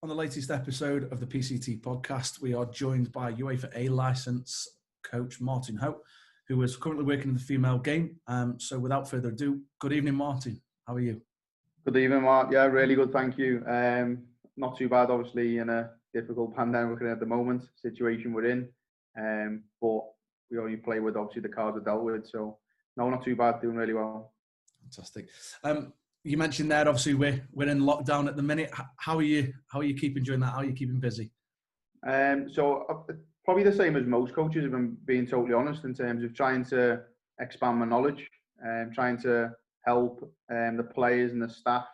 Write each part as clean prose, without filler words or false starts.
On the latest episode of the PCT podcast, we are joined by UEFA A licence coach Martin Hope, who is currently working in the female game. So without further ado, good evening, Martin. How are you? Good evening, Mark. Yeah, really good, thank you. Not too bad, obviously, in a difficult pandemic at the moment, situation we're in. But we only play with, obviously, the cards we're dealt with. So, no, not too bad, doing really well. Fantastic. You mentioned there, obviously, we're in lockdown at the minute. How are you keeping during that? How are you keeping busy? Probably the same as most coaches, if I'm being totally honest, in terms of trying to expand my knowledge, trying to help the players and the staff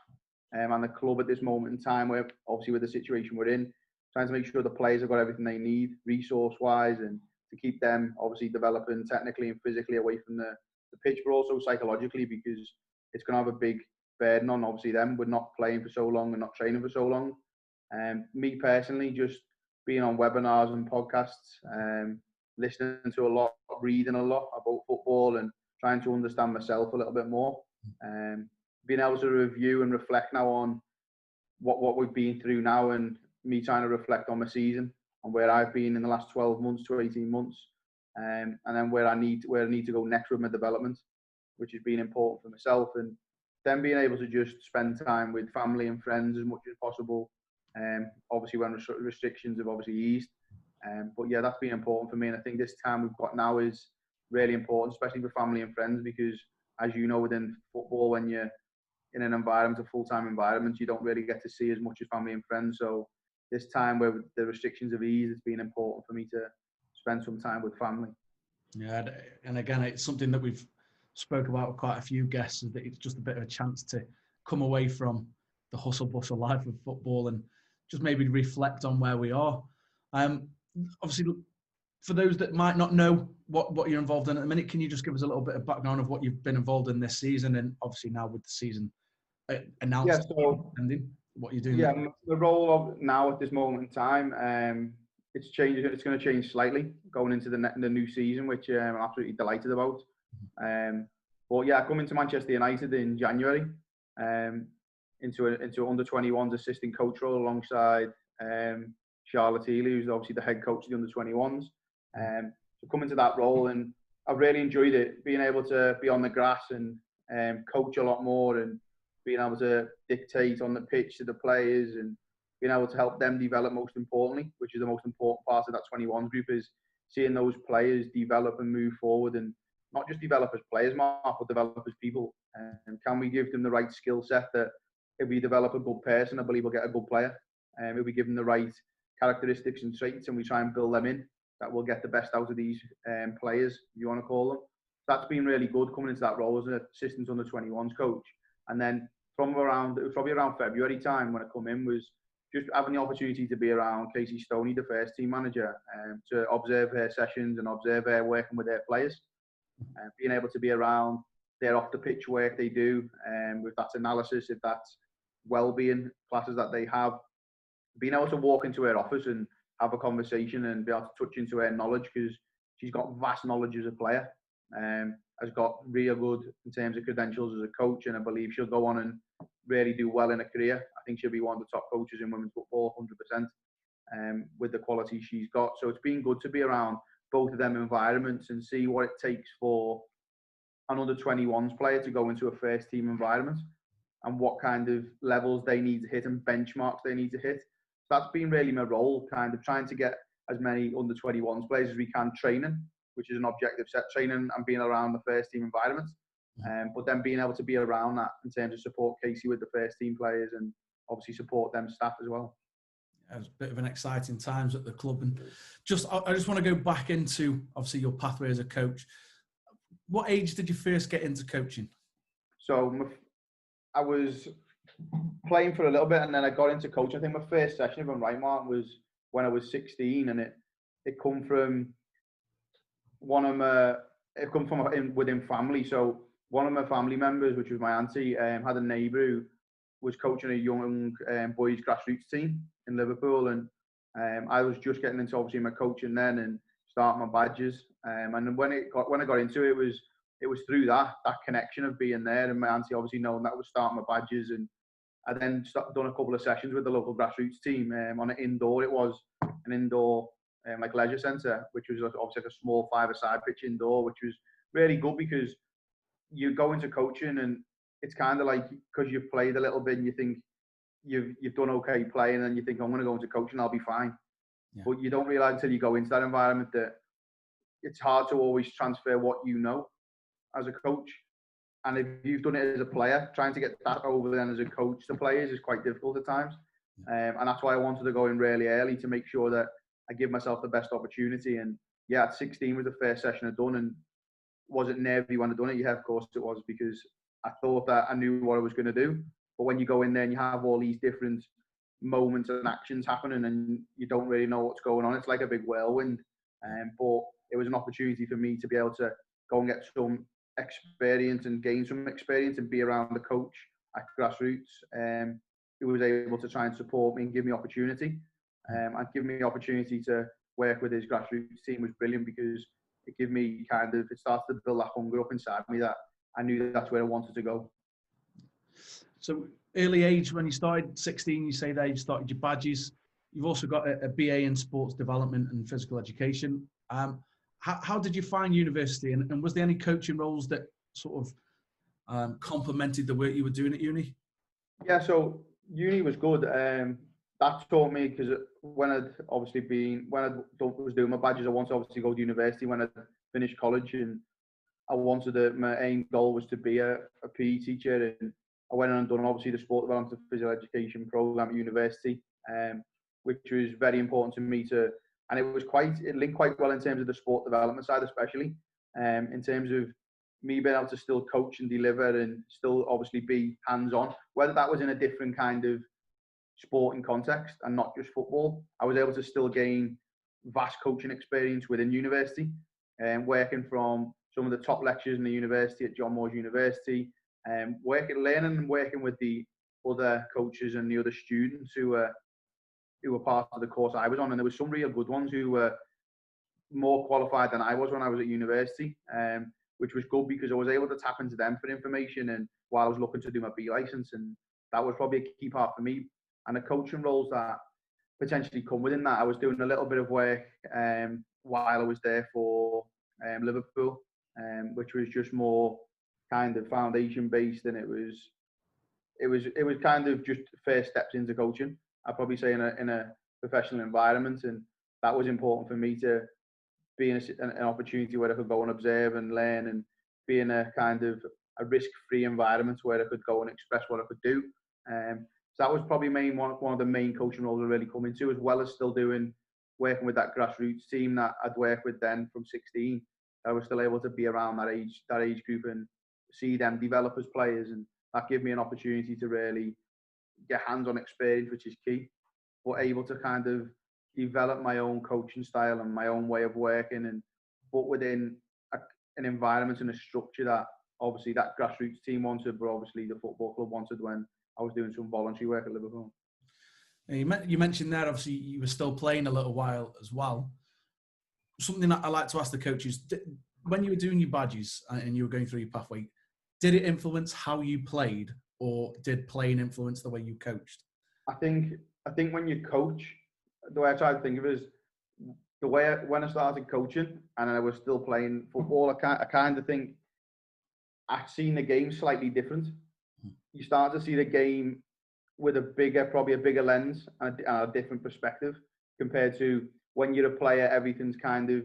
and the club at this moment in time, where obviously with the situation we're in, trying to make sure the players have got everything they need resource-wise, and to keep them obviously developing technically and physically away from the pitch, but also psychologically, because it's going to have a big burden on obviously them with not playing for so long and not training for so long. Me personally, just being on webinars and podcasts, listening to a lot, reading a lot about football and trying to understand myself a little bit more. Being able to review and reflect now on what we've been through now, and me trying to reflect on my season and where I've been in the last 12 months to 18 months, and then where I need to go next with my development, which has been important for myself. And then being able to just spend time with family and friends as much as possible. Obviously when restrictions have obviously eased. But yeah, that's been important for me. And I think this time we've got now is really important, especially with family and friends, because as you know, within football, when you're in an environment, a full-time environment, you don't really get to see as much as family and friends. So this time where the restrictions have eased, it's been important for me to spend some time with family. Yeah, and again, it's something that we've spoke about with quite a few guests, is that it's just a bit of a chance to come away from the hustle bustle life of football and just maybe reflect on where we are. Obviously, for those that might not know what you're involved in at the minute, can you just give us a little bit of background of what you've been involved in this season, and obviously now with the season announced, ending, what you're doing? Yeah, the role of now at this moment in time, it's changing. It's going to change slightly going into the new season, which I'm absolutely delighted about. But yeah, coming to Manchester United in January, into under 21s assistant coach role alongside Charlotte Healy, who's obviously the head coach of the under 21s. So coming to that role, and I've really enjoyed it, being able to be on the grass and coach a lot more, and being able to dictate on the pitch to the players, and being able to help them develop, most importantly, which is the most important part of that 21s group, is seeing those players develop and move forward, and not just develop as players, Mark, but develop as people. And can we give them the right skill set that if we develop a good person, I believe we'll get a good player. If we give them the right characteristics and traits and we try and build them in, that we'll get the best out of these players, if you want to call them. That's been really good coming into that role as an assistant under 21s coach. And then from around, it was probably around February time when I come in, was just having the opportunity to be around Casey Stoney, the first team manager, to observe her sessions and observe her working with their players. Being able to be around their off the pitch work they do, if that's analysis, if that's well-being classes that they have, being able to walk into her office and have a conversation and be able to touch into her knowledge, because she's got vast knowledge as a player, has got real good in terms of credentials as a coach, and I believe she'll go on and really do well in her career. I think she'll be one of the top coaches in women's football, 100%, with the quality she's got. So it's been good to be around both of them environments and see what it takes for an under 21s player to go into a first team environment, and what kind of levels they need to hit and benchmarks they need to hit. So that's been really my role, kind of trying to get as many under 21s players as we can training, which is an objective set training, and being around the first team environment. But then being able to be around that in terms of support Casey with the first team players, and obviously support them staff as well. It was a bit of an exciting times at the club. And I just want to go back into, obviously, your pathway as a coach. What age did you first get into coaching? So I was playing for a little bit, and then I got into coaching. I think my first session, if I'm right, Martin, was when I was 16, and it come from within family. So one of my family members, which was my auntie, had a neighbour who was coaching a young boys grassroots team in Liverpool, and I was just getting into obviously my coaching then and starting my badges. And when I got into it, it was through that connection of being there, and my auntie obviously knowing that I was starting my badges and I then done a couple of sessions with the local grassroots team on an indoor. It was an indoor like leisure centre, which was obviously like a small five-a-side pitch indoor, which was really good because you go into coaching and it's kind of like, because you've played a little bit and you think you've done okay playing, and you think, I'm going to go into coaching, I'll be fine. Yeah. But you don't realise until you go into that environment that it's hard to always transfer what you know as a coach. And if you've done it as a player, trying to get that over then as a coach to players is quite difficult at times. And that's why I wanted to go in really early, to make sure that I give myself the best opportunity. And yeah, at 16 was the first session I'd done. And was it nervy when I'd done it? Yeah, of course it was, because I thought that I knew what I was going to do. But when you go in there and you have all these different moments and actions happening and you don't really know what's going on, it's like a big whirlwind. But it was an opportunity for me to be able to go and get some experience and gain some experience and be around the coach at grassroots, who was able to try and support me and give me opportunity. And give me the opportunity to work with his grassroots team was brilliant, because it gave me it started to build that hunger up inside me that I knew that's where I wanted to go. So early age, when you started 16, you say there you started your badges. You've also got a BA in sports development and physical education. How did you find university, and was there any coaching roles that sort of complemented the work you were doing at uni? Yeah, so uni was good. That taught me, because when I was doing my badges, I wanted to obviously go to university when I finished college, and my aim goal was to be a PE teacher, and I went on and done obviously the sport development and physical education program at university, which was very important to me and it linked quite well in terms of the sport development side, especially in terms of me being able to still coach and deliver and still obviously be hands-on, whether that was in a different kind of sporting context and not just football. I was able to still gain vast coaching experience within university, and working from some of the top lecturers in the university at John Moores University, learning and working with the other coaches and the other students who were part of the course I was on. And there were some real good ones who were more qualified than I was when I was at university, which was good because I was able to tap into them for information, and while I was looking to do my B license, and that was probably a key part for me. And the coaching roles that potentially come within that, I was doing a little bit of work while I was there for Liverpool, which was just more kind of foundation based, and it was kind of just first steps into coaching, I'd probably say, in a professional environment. And that was important for me to be in an opportunity where I could go and observe and learn, and be in a kind of a risk-free environment where I could go and express what I could do. So that was probably one of the main coaching roles I really come into, as well as still working with that grassroots team that I'd worked with then from 16. I was still able to be around that age group and see them develop as players, and that gave me an opportunity to really get hands-on experience, which is key, but able to kind of develop my own coaching style and my own way of working, but within an environment and a structure that obviously that grassroots team wanted, but obviously the football club wanted when I was doing some voluntary work at Liverpool. You mentioned there, obviously, you were still playing a little while as well. Something that I like to ask the coaches, when you were doing your badges and you were going through your pathway, did it influence how you played, or did playing influence the way you coached? I think when you coach, the way I try to think of it is when I started coaching and I was still playing football, I kind of think I've seen the game slightly different. You start to see the game with probably a bigger lens and a different perspective, compared to when you're a player, everything's kind of,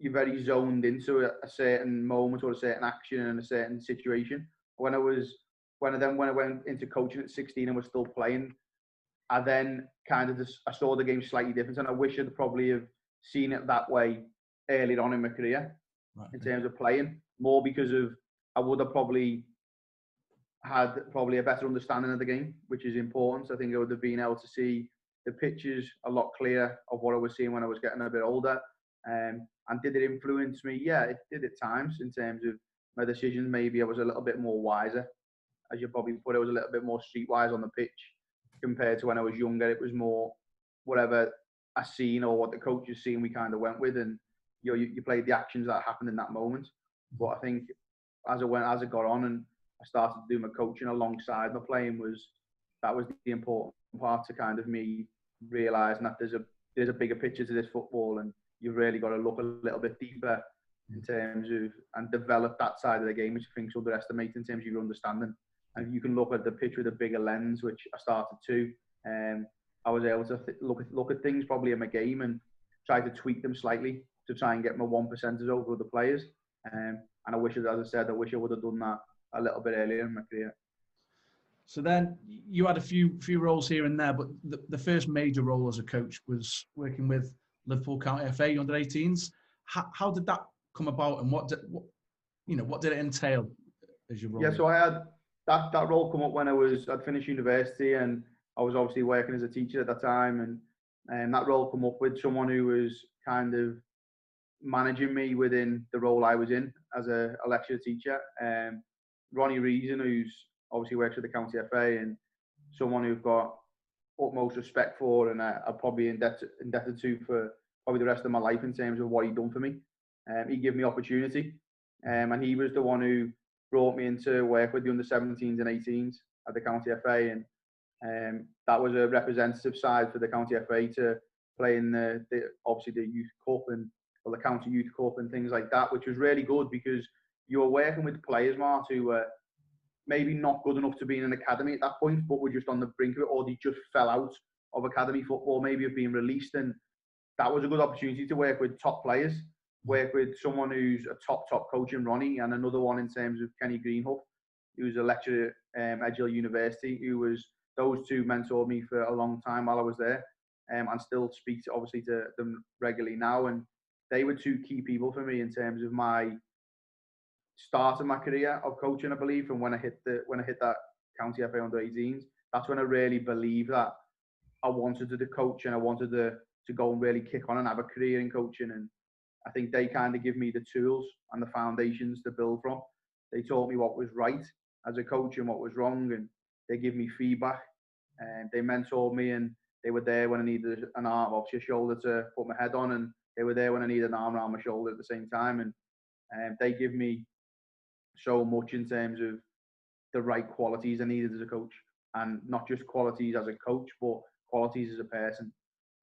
you're very zoned into a certain moment or a certain action and a certain situation. When I went into coaching at 16 and was still playing, I then kind of I saw the game slightly different, and I wish I'd probably have seen it that way earlier on in my career, right, in terms of playing, more because I would have probably had a better understanding of the game, which is important. I think I would have been able to see the pictures a lot clearer of what I was seeing when I was getting a bit older. And did it influence me? Yeah, it did at times in terms of my decisions. Maybe I was a little bit more wiser, as you probably put it. I was a little bit more streetwise on the pitch compared to when I was younger. It was more whatever I seen or what the coach has seen, we kind of went with, and you played the actions that happened in that moment. But I think as I got on and I started to do my coaching alongside my playing, was that was the important part to kind of me realising that there's a bigger picture to this football, and you've really got to look a little bit deeper in terms of and develop that side of the game, which I think is underestimated in terms of your understanding. And you can look at the picture with a bigger lens, which I started to. I was able to look at things probably in my game and try to tweak them slightly to try and get my 1%ers over other players. And I wish, as I said, I wish I would have done that a little bit earlier in my career. So then you had a few roles here and there, but the first major role as a coach was working with Liverpool County FA under 18s. How did that come about, and what did it entail as your role? Yeah, so I had that role come up when I'd finished university, and I was obviously working as a teacher at that time, and that role come up with someone who was kind of managing me within the role I was in as a lecturer teacher. Ronnie Reason, who's obviously works with the County FA, and someone who've got utmost respect for, and I'm probably indebted to for probably the rest of my life in terms of what he'd done for me. He gave me opportunity, and he was the one who brought me into work with the under 17s and 18s at the County FA, and that was a representative side for the County FA to play in obviously the Youth Cup and the County Youth Cup and things like that, which was really good because you were working with players, Mark, who were maybe not good enough to be in an academy at that point, but were just on the brink of it, or they just fell out of academy football, maybe of being released. And that was a good opportunity to work with top players, work with someone who's a top coach in Ronnie, and another one in terms of Kenny Greenhook, who's a lecturer at Edgehill University, those two mentored me for a long time while I was there, and still speak obviously to them regularly now. And they were two key people for me in terms of my start of my career of coaching, I believe. And when I hit that County FA under 18s, that's when I really believed that I wanted to coach, and I wanted to go and really kick on and have a career in coaching. And I think they kind of give me the tools and the foundations to build from. They taught me what was right as a coach and what was wrong, and they give me feedback, and they mentored me, and they were there when I needed an arm, obviously a shoulder to put my head on, and they were there when I needed an arm around my shoulder at the same time. And they give me so much in terms of the right qualities I needed as a coach, and not just qualities as a coach, but qualities as a person.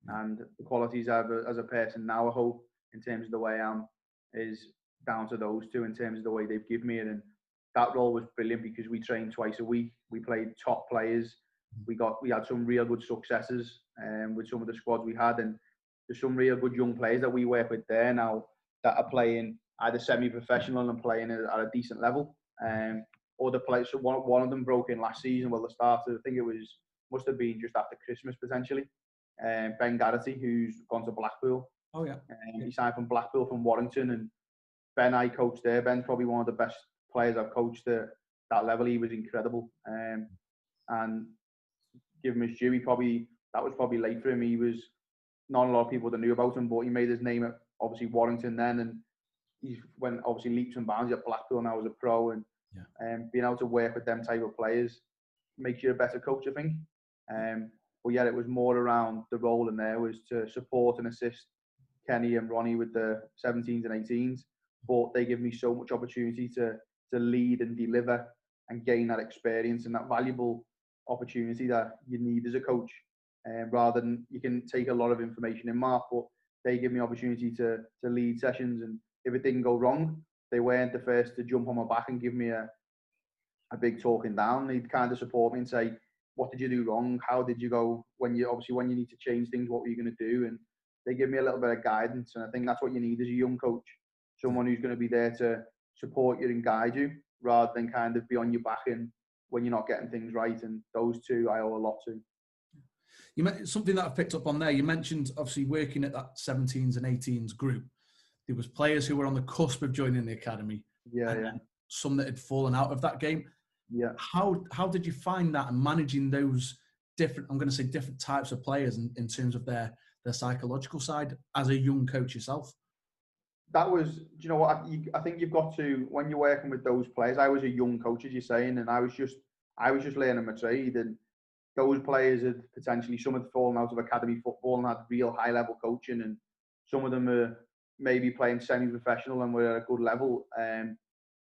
And the qualities I have as a person now, I hope, in terms of the way I am, is down to those two in terms of the way they've given me it. And that role was brilliant because we trained twice a week. We played top players. We had some real good successes with some of the squads we had, and there's some real good young players that we work with there now that are playing either semi-professional and playing at a decent level. Other players, so one of them broke in last season. Well, the start of, I think must have been just after Christmas potentially. Ben Garrity, who's gone to Blackpool. Oh yeah. He signed from Blackpool from Warrington, and Ben I coached there. Ben's probably one of the best players I've coached at that level. He was incredible. And give him his due, that was probably late for him. He was not a lot of people that knew about him, but he made his name at obviously Warrington then, and he's went obviously leaps and bounds at Blackpool now as a pro, and being able to work with them type of players makes you a better coach, I think. But yeah, it was more around the role in there was to support and assist Kenny and Ronnie with the 17s and 18s, but they give me so much opportunity to lead and deliver and gain that experience and that valuable opportunity that you need as a coach. Rather than, you can take a lot of information in, Mark, but they give me opportunity to lead sessions, and if it didn't go wrong, they weren't the first to jump on my back and give me a big talking down. They'd kind of support me and say, what did you do wrong? How did you go when you need to change things, what were you going to do? And they give me a little bit of guidance, and I think that's what you need as a young coach. Someone who's going to be there to support you and guide you, rather than kind of be on your back and when you're not getting things right. And those two I owe a lot to. Something that I've picked up on there, you mentioned obviously working at that 17s and 18s group. There was players who were on the cusp of joining the academy. And some that had fallen out of that game. Yeah. How did you find that, and managing those different types of players in terms of their psychological side as a young coach yourself? That was, do you know what? I think you've got to, when you're working with those players, I was a young coach, as you're saying, and I was just learning my trade, and those players had potentially, some had fallen out of academy football and had real high level coaching, and some of them are maybe playing semi-professional and were at a good level. And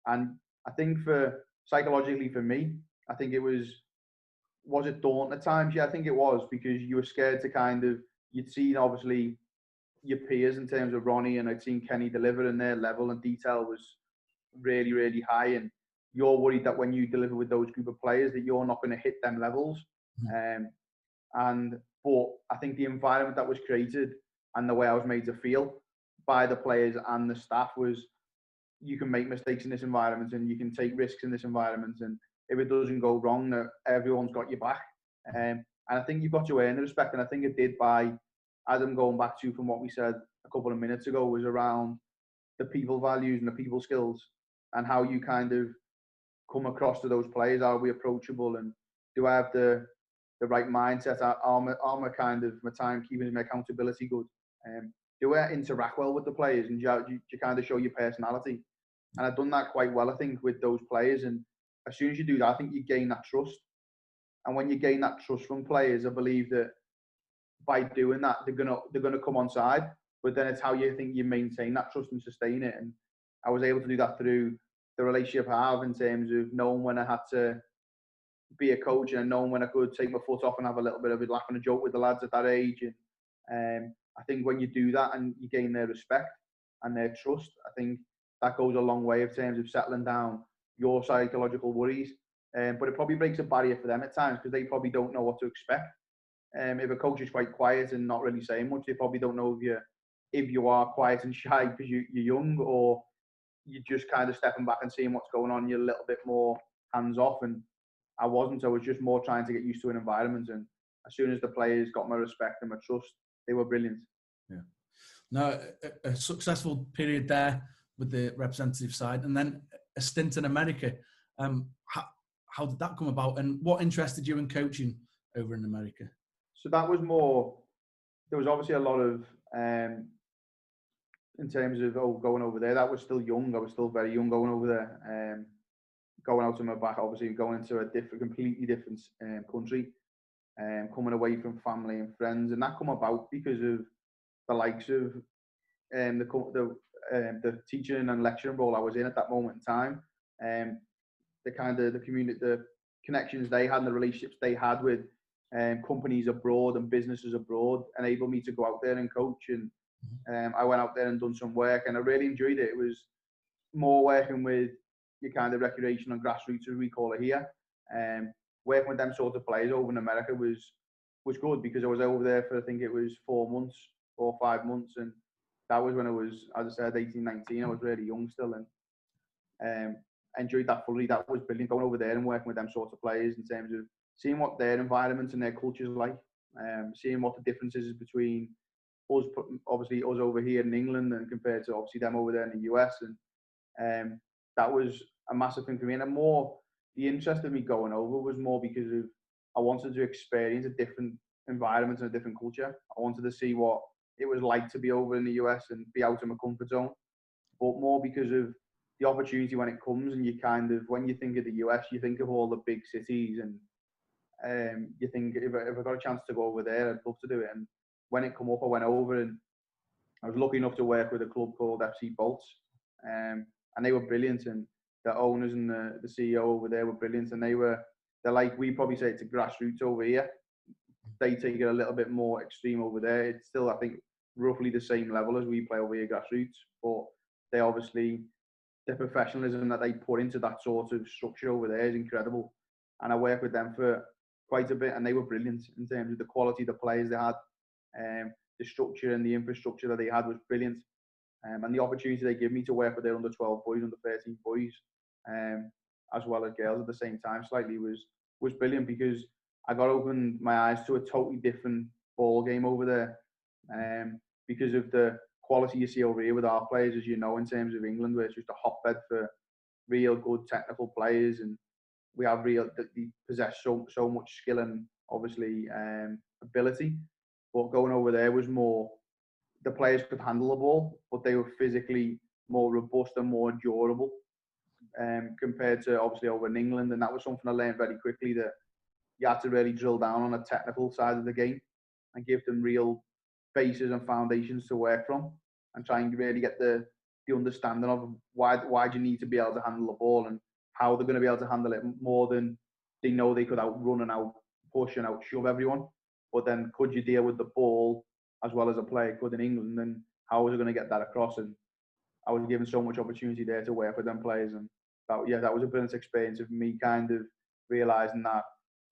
I think psychologically for me, I think it was was it daunting at times? Yeah, I think it was, because you were scared to kind of, you'd seen obviously your peers in terms of Ronnie, and I'd seen Kenny deliver, and their level and detail was really, really high. And you're worried that when you deliver with those group of players that you're not going to hit them levels. But I think the environment that was created and the way I was made to feel by the players and the staff was, you can make mistakes in this environment and you can take risks in this environment, and if it doesn't go wrong, that everyone's got your back. And I think you've got to earn the respect, and I think it did by, as I'm going back to from what we said a couple of minutes ago, was around the people values and the people skills, and how you kind of come across to those players. Are we approachable, and do I have the right mindset? Are my kind of my timekeeping, my accountability good? Do I interact well with the players, and you kind of show your personality? And I've done that quite well, I think, with those players. And as soon as you do that, I think you gain that trust. And when you gain that trust from players, I believe that by doing that, they're gonna come on side. But then it's how you think you maintain that trust and sustain it. And I was able to do that through the relationship I have, in terms of knowing when I had to be a coach, and knowing when I could take my foot off and have a little bit of a laugh and a joke with the lads at that age. And I think when you do that and you gain their respect and their trust, I think that goes a long way in terms of settling down your psychological worries. But it probably breaks a barrier for them at times, because they probably don't know what to expect. If a coach is quite quiet and not really saying much, they probably don't know if you are quiet and shy because you're young, or you're just kind of stepping back and seeing what's going on. You're a little bit more hands off, and I wasn't. I was just more trying to get used to an environment. And as soon as the players got my respect and my trust, they were brilliant. Yeah. No, a successful period there with the representative side, and then a stint in America. How did that come about, and what interested you in coaching over in America? So that was more, there was obviously a lot of, in terms of going over there, that was still young. I was still very young going over there. Going out of my back, obviously going into a completely different country, coming away from family and friends. And that come about because of the likes of the teaching and lecturing role I was in at that moment in time. The kind of the community, the connections they had and the relationships they had with companies abroad and businesses abroad enabled me to go out there and coach. And I went out there and done some work, and I really enjoyed it. It was more working with your kind of recreational and grassroots, as we call it here. Working with them sort of players over in America was good, because I was over there for, I think it was 4 months, 4 or 5 months. And that was when I was, as I said, 18, 19. I was really young still, and enjoyed that fully. That was brilliant, going over there and working with them sorts of players, in terms of seeing what their environments and their cultures are like, seeing what the differences is between us, obviously us over here in England, and compared to obviously them over there in the US. And that was a massive thing for me. And more, the interest of me going over was more because of, I wanted to experience a different environment and a different culture. I wanted to see what it was like to be over in the US and be out of my comfort zone. But more because of the opportunity when it comes, and you kind of, when you think of the US, you think of all the big cities, and you think, if I got a chance to go over there, I'd love to do it. And when it come up, I went over, and I was lucky enough to work with a club called FC Bolts, and they were brilliant. And the owners and the CEO over there were brilliant, and they're like, we probably say it's a grassroots over here. They take it a little bit more extreme over there. It's still, I think, roughly the same level as we play over here, grassroots, but they obviously, the professionalism that they put into that sort of structure over there is incredible. And I worked with them for quite a bit, and they were brilliant in terms of the quality of the players they had. The structure and the infrastructure that they had was brilliant. And the opportunity they give me to work with their under 12 boys, under 13 boys, as well as girls at the same time, slightly, was brilliant, because I got opened my eyes to a totally different ball game over there. Because of the quality you see over here with our players, as you know, in terms of England, where it's just a hotbed for real good technical players, and we have they possess so much skill and obviously ability. But going over there was more, the players could handle the ball, but they were physically more robust and more durable, compared to obviously over in England. And that was something I learned very quickly, that you had to really drill down on the technical side of the game and give them real bases and foundations to work from, and try and really get the understanding of why do you need to be able to handle the ball, and how they're going to be able to handle it, more than they know they could outrun and push and outshove everyone. But then could you deal with the ball as well as a player could in England? And how was I going to get that across? And I was given so much opportunity there to work with them players. And that was a brilliant experience of me kind of realising that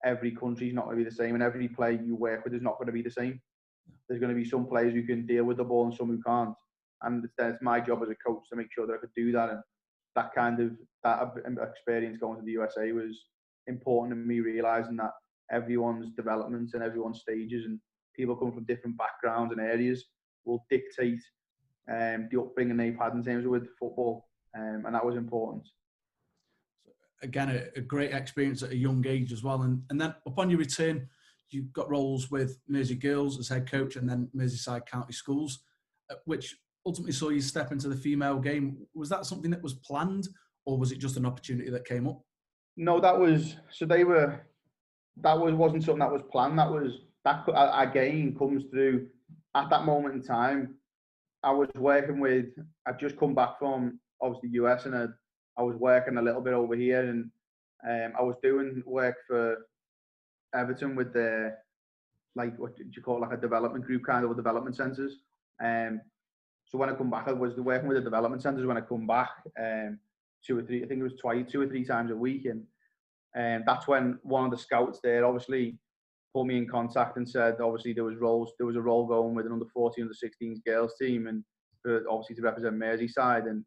every country's not going to be the same, and every player you work with is not going to be the same. There's going to be some players who can deal with the ball and some who can't. And it's my job as a coach to make sure that I could do that. And that experience going to the USA was important to me, realising that everyone's developments and everyone's stages and people come from different backgrounds and areas will dictate the upbringing they've had in terms of with football. And that was important. Again, a great experience at a young age as well. And then upon your return, you got roles with Mersey Girls as head coach and then Merseyside County Schools, which ultimately saw you step into the female game. Was that something that was planned, or was it just an opportunity that came up? No, wasn't something that was planned. That again comes through at that moment in time. I'd just come back from obviously the US, and I was working a little bit over here, and I was doing work for Everton with the, like, what do you call it, like a development group, kind of development centres. So when I come back, I was working with the development centres when I come back, 2 or 3, I think it was 2 or 3 times a week. And that's when one of the scouts there obviously put me in contact and said, obviously there was a role going with an under 14, under 16s girls team, and obviously to represent Merseyside. And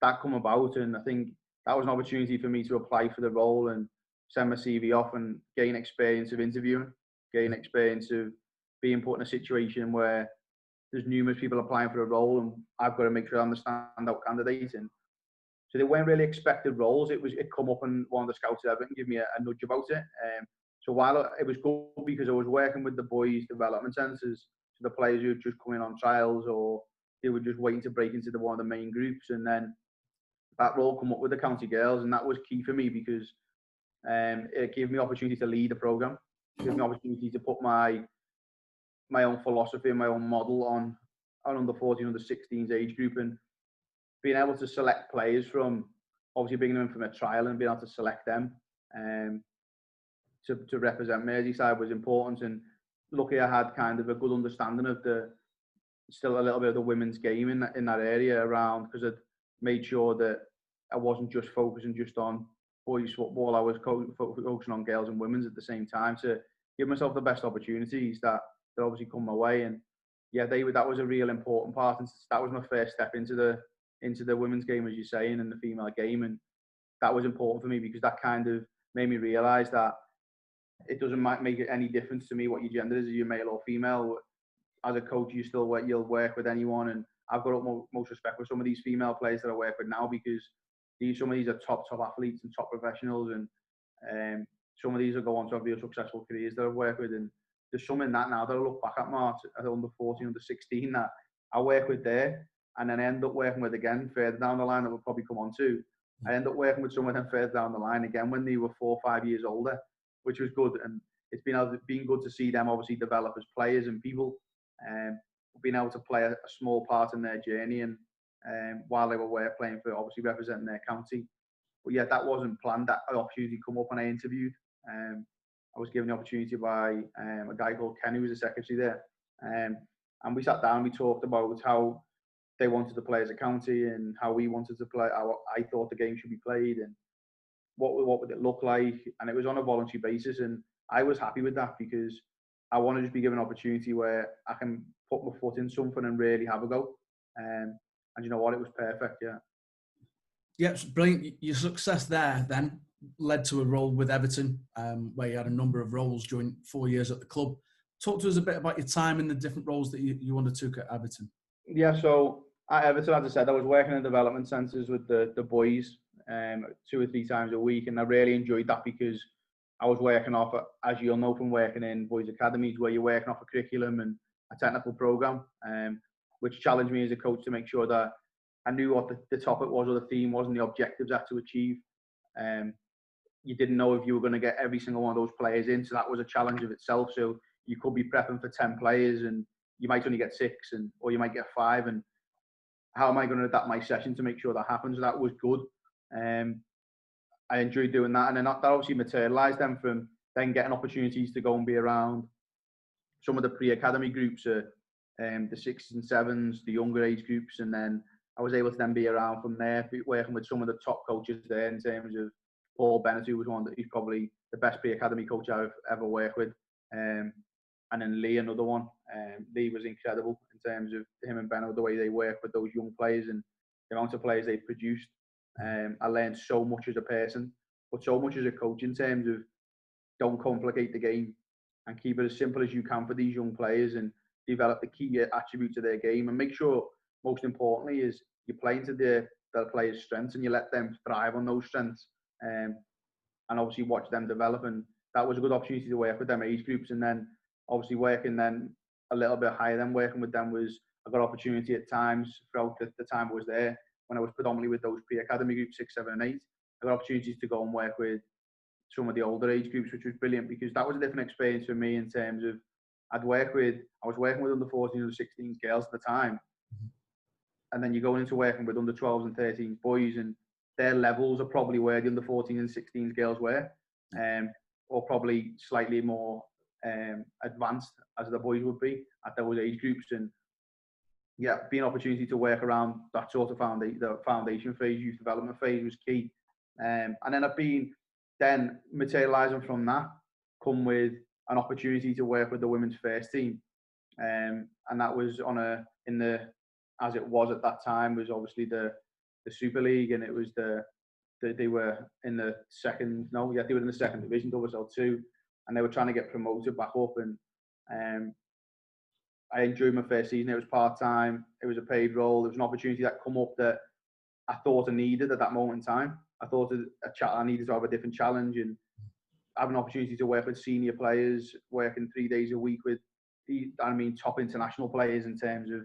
that come about, and I think that was an opportunity for me to apply for the role and send my CV off and gain experience of interviewing, gain experience of being put in a situation where there's numerous people applying for a role, and I've got to make sure I understand out candidate. And so they weren't really expected roles. It come up, and one of the scouts at Everton gave me a nudge about it. So while it was good because I was working with the boys' development centres, so the players who had just come in on trials or they were just waiting to break into one of the main groups, and then that role come up with the county girls, and that was key for me because it gave me opportunity to lead the programme, gave me opportunity to put my own philosophy and my own model on under 14, under 16s age group, and being able to select players from obviously bringing them in from a trial and being able to select them to represent Merseyside was important. And luckily I had kind of a good understanding of still a little bit of the women's game in that area around, because I'd made sure that I wasn't just focusing just on boys football. I was focusing on girls and women's at the same time to give myself the best opportunities that obviously come my way. And yeah, that was a real important part, and that was my first step into the women's game, as you're saying, and the female game. And that was important for me because that kind of made me realise that it doesn't make any difference to me what your gender is, if you're male or female. As a coach, you'll work with anyone, and I've got most respect for some of these female players that I work with now, because some of these are top athletes and top professionals, and some of these will go on to have real successful careers that I've worked with. And there's some in that now that I look back at, Mark, at under 14, under 16, that I work with there, and then I end up working with again further down the line that we'll probably come on to. I end up working with some of them further down the line again when they were 4 or 5 years older, which was good. And it's been good to see them obviously develop as players and people, and being able to play a small part in their journey, and while they were playing for obviously representing their county. But yeah, that wasn't planned. That opportunity come up when I interviewed. I was given the opportunity by a guy called Ken, who was the secretary there, and we sat down. We talked about how they wanted to play as a county and how we wanted to play. How I thought the game should be played and what would it look like. And it was on a voluntary basis, and I was happy with that because I want to just be given an opportunity where I can put my foot in something and really have a go. And you know what? It was perfect, yeah. Yeah, it's brilliant. Your success there then led to a role with Everton, where you had a number of roles during 4 years at the club. Talk to us a bit about your time and the different roles that you undertook at Everton. Yeah, so at Everton, as I said, I was working in development centres with the boys 2 or 3 times a week, and I really enjoyed that because I was working off, as you'll know from working in boys' academies, where you're working off a curriculum and a technical programme, which challenged me as a coach to make sure that I knew what the topic was or the theme was and the objectives I had to achieve. You didn't know if you were going to get every single one of those players in, so that was a challenge of itself. So you could be prepping for 10 players and you might only get 6, or you might get 5. And how am I going to adapt my session to make sure that happens? That was good. I enjoyed doing that, and then that obviously materialised then from then getting opportunities to go and be around some of the pre-academy groups, the 6s and 7s, the younger age groups, and then I was able to then be around from there, working with some of the top coaches there in terms of Paul Bennett, who was one that he's probably the best pre-academy coach I've ever worked with, and then Lee, another one. Lee was incredible in terms of him and Benno, the way they work with those young players and the amount of players they produced. I learned so much as a person, but so much as a coach in terms of don't complicate the game and keep it as simple as you can for these young players and develop the key attributes of their game and make sure, most importantly, is you play into their players' strengths and you let them thrive on those strengths, and obviously watch them develop. And that was a good opportunity to work with them age groups. And then obviously working then a little bit higher than working with them was a good opportunity at times throughout the time I was there, when I was predominantly with those pre-academy groups, 6, 7 and 8. I got opportunities to go and work with some of the older age groups, which was brilliant because that was a different experience for me in terms of I was working with under 14, under 16 girls at the time. And then you're going into working with under 12s and 13s boys, and their levels are probably where the under 14s and 16s girls were, or probably slightly more advanced as the boys would be at those age groups. And yeah, being an opportunity to work around that sort of the foundation phase, youth development phase was key. And then I've been then materialising from that, come with an opportunity to work with the women's first team. And that was as it was at that time, was obviously the Super League, and it was they were in the they were in the second division, WSL2, and they were trying to get promoted back up. And I enjoyed my first season. It was part-time. It was a paid role. There was an opportunity that come up that I thought I needed at that moment in time. I thought I needed to have a different challenge and have an opportunity to work with senior players, working 3 days a week with top international players in terms of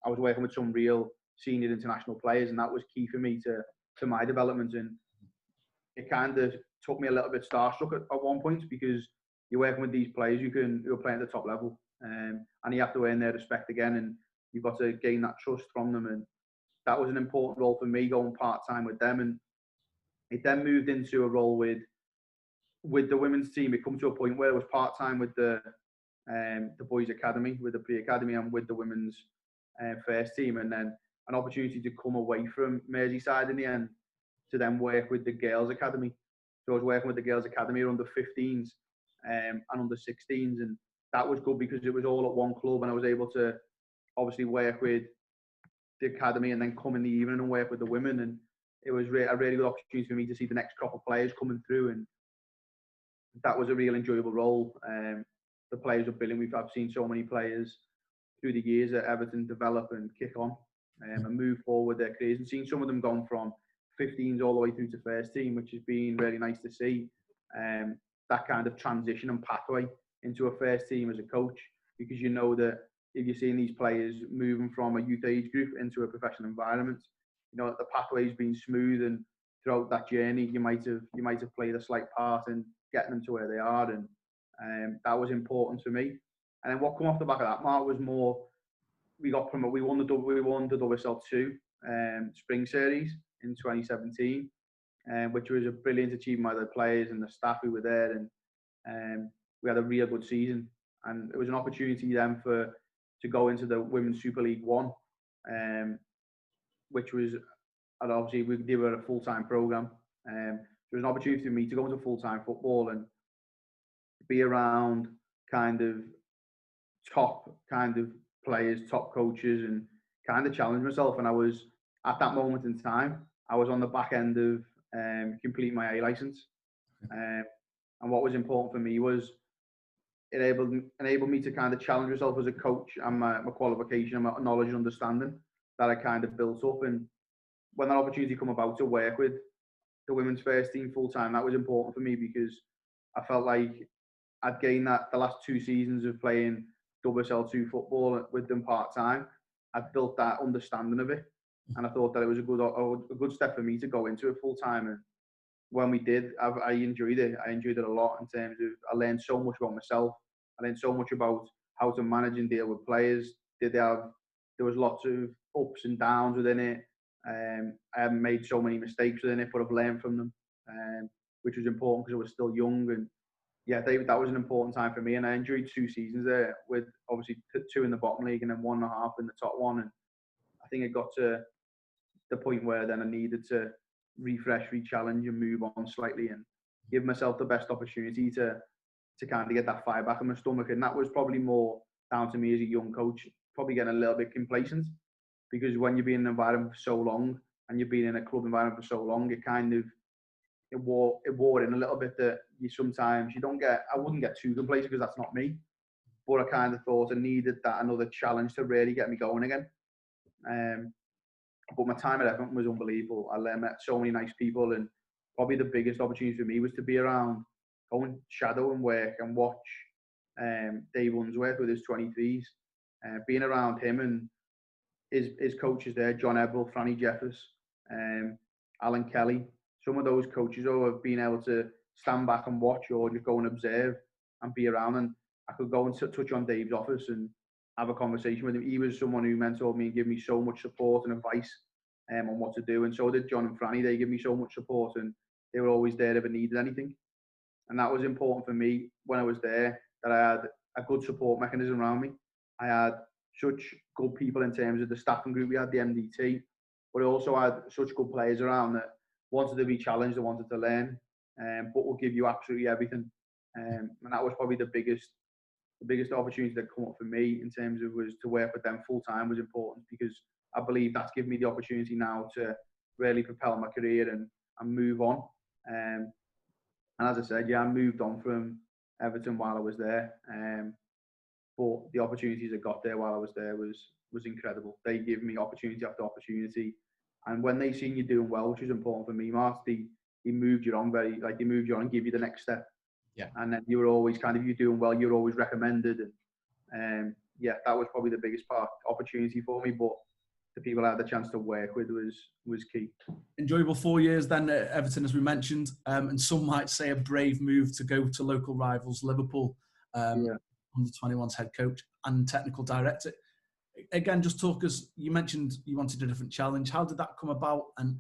I was working with some real senior international players, and that was key for me to my development. And it kind of took me a little bit starstruck at one point because you're working with these players who are playing at the top level, and you have to earn their respect again, and you've got to gain that trust from them. And that was an important role for me, going part-time with them. And it then moved into a role with the women's team. It come to a point where it was part-time with the boys' academy, with the pre-academy, and with the women's first team. And then an opportunity to come away from Merseyside in the end to then work with the girls' academy. So I was working with the girls' academy under 15s and under 16s. And that was good because it was all at one club, and I was able to obviously work with the academy and then come in the evening and work with the women. And it was a really good opportunity for me to see the next crop of players coming through, and that was a real enjoyable role. The players were brilliant. I've seen so many players through the years at Everton develop and kick on and move forward their careers, and seen some of them gone from 15s all the way through to first team, which has been really nice to see. That kind of transition and pathway into a first team as a coach, because you know that if you're seeing these players moving from a youth age group into a professional environment, you know that the pathway's been smooth, and throughout that journey you might have played a slight part in getting them to where they are. And that was important for me. And then what came off the back of that, Mark, was more we got promoted. We won the WSL2 spring series in 2017, which was a brilliant achievement by the players and the staff who were there. And we had a real good season, and it was an opportunity then to go into the Women's Super League 1, which was, and obviously they were a full-time program. It was an opportunity for me to go into full-time football and be around kind of top kind of players, top coaches, and kind of challenge myself. And I was, at that moment in time, I was on the back end of completing my A license. And what was important for me was it enabled me to kind of challenge myself as a coach, and my qualification and my knowledge and understanding that I kind of built up. And when that opportunity come about to work with the women's first team full time, that was important for me because I felt like I'd gained that the last 2 seasons of playing WSL2 football with them part time. I'd built that understanding of it, and I thought that it was a good step for me to go into it full time. And when we did, I enjoyed it. I enjoyed it a lot in terms of I learned so much about myself. I learned so much about how to manage and deal with players. There was lots of ups and downs within it. I haven't made so many mistakes within it, but I've learned from them, which was important because I was still young. And yeah, that was an important time for me, and I enjoyed 2 seasons there, with obviously 2 in the bottom league and then 1.5 in the top one. And I think it got to the point where then I needed to refresh, re-challenge, and move on slightly, and give myself the best opportunity to kind of get that fire back in my stomach. And that was probably more down to me as a young coach, probably getting a little bit complacent, because when you've been in an environment for so long, and you've been in a club environment for so long, it kind of it wore in a little bit, that you don't get. I wouldn't get too complacent, because that's not me. But I kind of thought I needed that another challenge to really get me going again. But my time at Everton was unbelievable. I met so many nice people, and probably the biggest opportunity for me was to be around, go and shadow and work and watch Dave Unsworth with his 23s. Being around him and his coaches there, John Ebble, Franny Jeffers, Alan Kelly, some of those coaches who have been able to stand back and watch, or just go and observe and be around. And I could go and touch on Dave's office and have a conversation with him. He was someone who mentored me and gave me so much support and advice on what to do. And so did John and Franny. They gave me so much support, and they were always there if I needed anything. And that was important for me when I was there, that I had a good support mechanism around me. I had such good people in terms of the staffing group. We had the MDT, but I also had such good players around that wanted to be challenged and wanted to learn, but will give you absolutely everything. And that was probably the biggest opportunity that come up for me, in terms of, was to work with them full time was important, because I believe that's given me the opportunity now to really propel my career and move on. And as I said, I moved on from Everton while I was there. But the opportunities I got there while I was there was incredible. They gave me opportunity after opportunity. And when they seen you doing well, which is important for me, Mark, they moved you on and give you the next step. Yeah. And then you were always you're doing well, you're always recommended. And that was probably the biggest opportunity for me. But the people I had the chance to work with was key. Enjoyable 4 years then at Everton, as we mentioned, and some might say a brave move to go to local rivals Liverpool, under 21's head coach and technical director. Again, just talk us. You mentioned you wanted a different challenge. How did that come about, and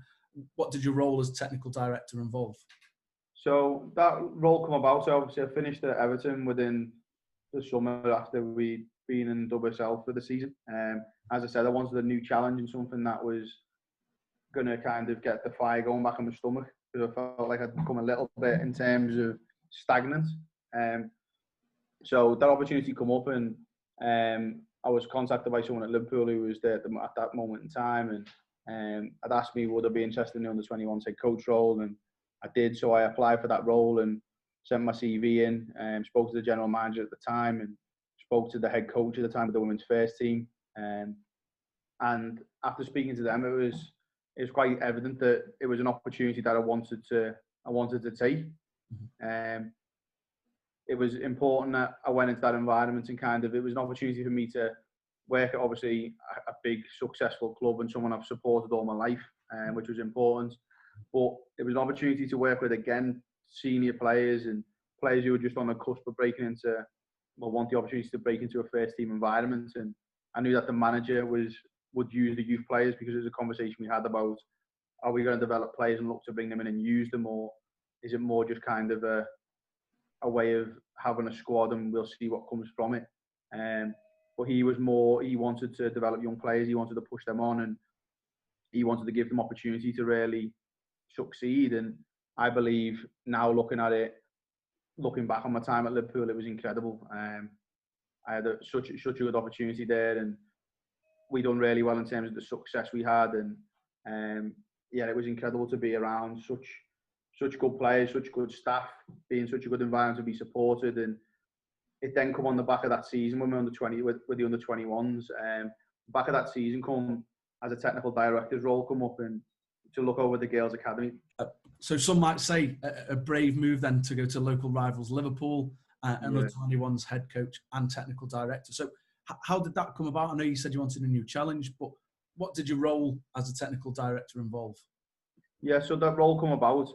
what did your role as technical director involve? So that role come about. So obviously, I finished at Everton within the summer after we'd been in WSL for the season. As I said, I wanted a new challenge and something that was going to kind of get the fire going back in my stomach, because I felt like I'd become a little bit, in terms of, stagnant. So that opportunity come up, and I was contacted by someone at Liverpool who was there at that moment in time, and had asked me would I be interested in the under-21s head coach role, and I did. So I applied for that role and sent my CV in, and spoke to the general manager at the time, and spoke to the head coach at the time of the women's first team. And after speaking to them, it was quite evident that it was an opportunity that I wanted to take. It was important that I went into that environment, and it was an opportunity for me to work at, obviously, a big successful club and someone I've supported all my life, which was important. But it was an opportunity to work with, again, senior players and players who were just on the cusp of want the opportunity to break into a first team environment. And I knew that the manager would use the youth players, because there was a conversation we had about, are we going to develop players and look to bring them in and use them, or is it more just kind of a way of having a squad and we'll see what comes from it? But he wanted to develop young players, he wanted to push them on, and he wanted to give them opportunity to really succeed. And I believe now, looking back on my time at Liverpool, it was incredible. I had such a good opportunity there, and we done really well in terms of the success we had. And it was incredible to be around such good players, such good staff, be in such a good environment to be supported. And it then come on the back of that season when we were under 20 with the under 21s. Back of that season come as a technical director's role come up, and to look over the girls' academy. So some might say a brave move then to go to local rivals Liverpool, and the 21's head coach and technical director. So how did that come about? I know you said you wanted a new challenge, but what did your role as a technical director involve? Yeah, so that role come about.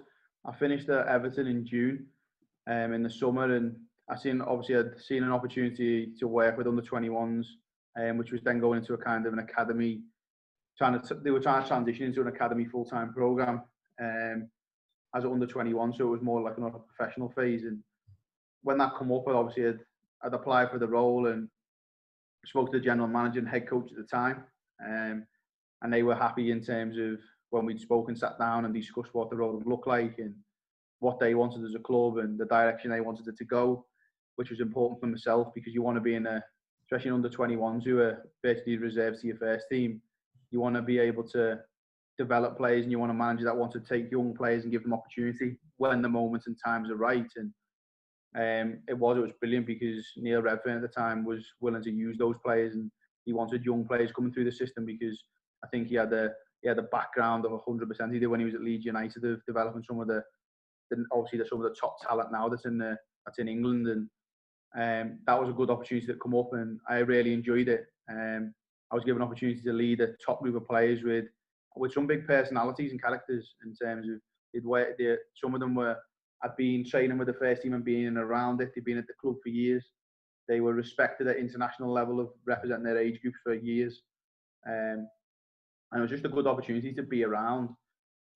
I finished at Everton in June, in the summer, and I'd seen an opportunity to work with under 21s, which was then going into a kind of an academy. They were trying to transition into an academy full-time program as an under 21, so it was more like another professional phase. And when that come up, I'd applied for the role and spoke to the general manager and head coach at the time, and they were happy in terms of when we'd spoken, sat down and discussed what the role would look like and what they wanted as a club and the direction they wanted it to go, which was important for myself because you want to be especially in under 21s who are basically reserved to your first team, you want to be able to develop players and you want a manager that wants to take young players and give them opportunity when the moments and times are right. And it was brilliant because Neil Redfern at the time was willing to use those players and he wanted young players coming through the system because I think he had the background of 100% he did when he was at Leeds United of developing some of some of the top talent now that's in England, and that was a good opportunity that come up and I really enjoyed it. I was given an opportunity to lead a top group of players with some big personalities and characters in terms of some of them had been training with the first team and being around it. They'd been at the club for years. They were respected at international level of representing their age groups for years. And it was just a good opportunity to be around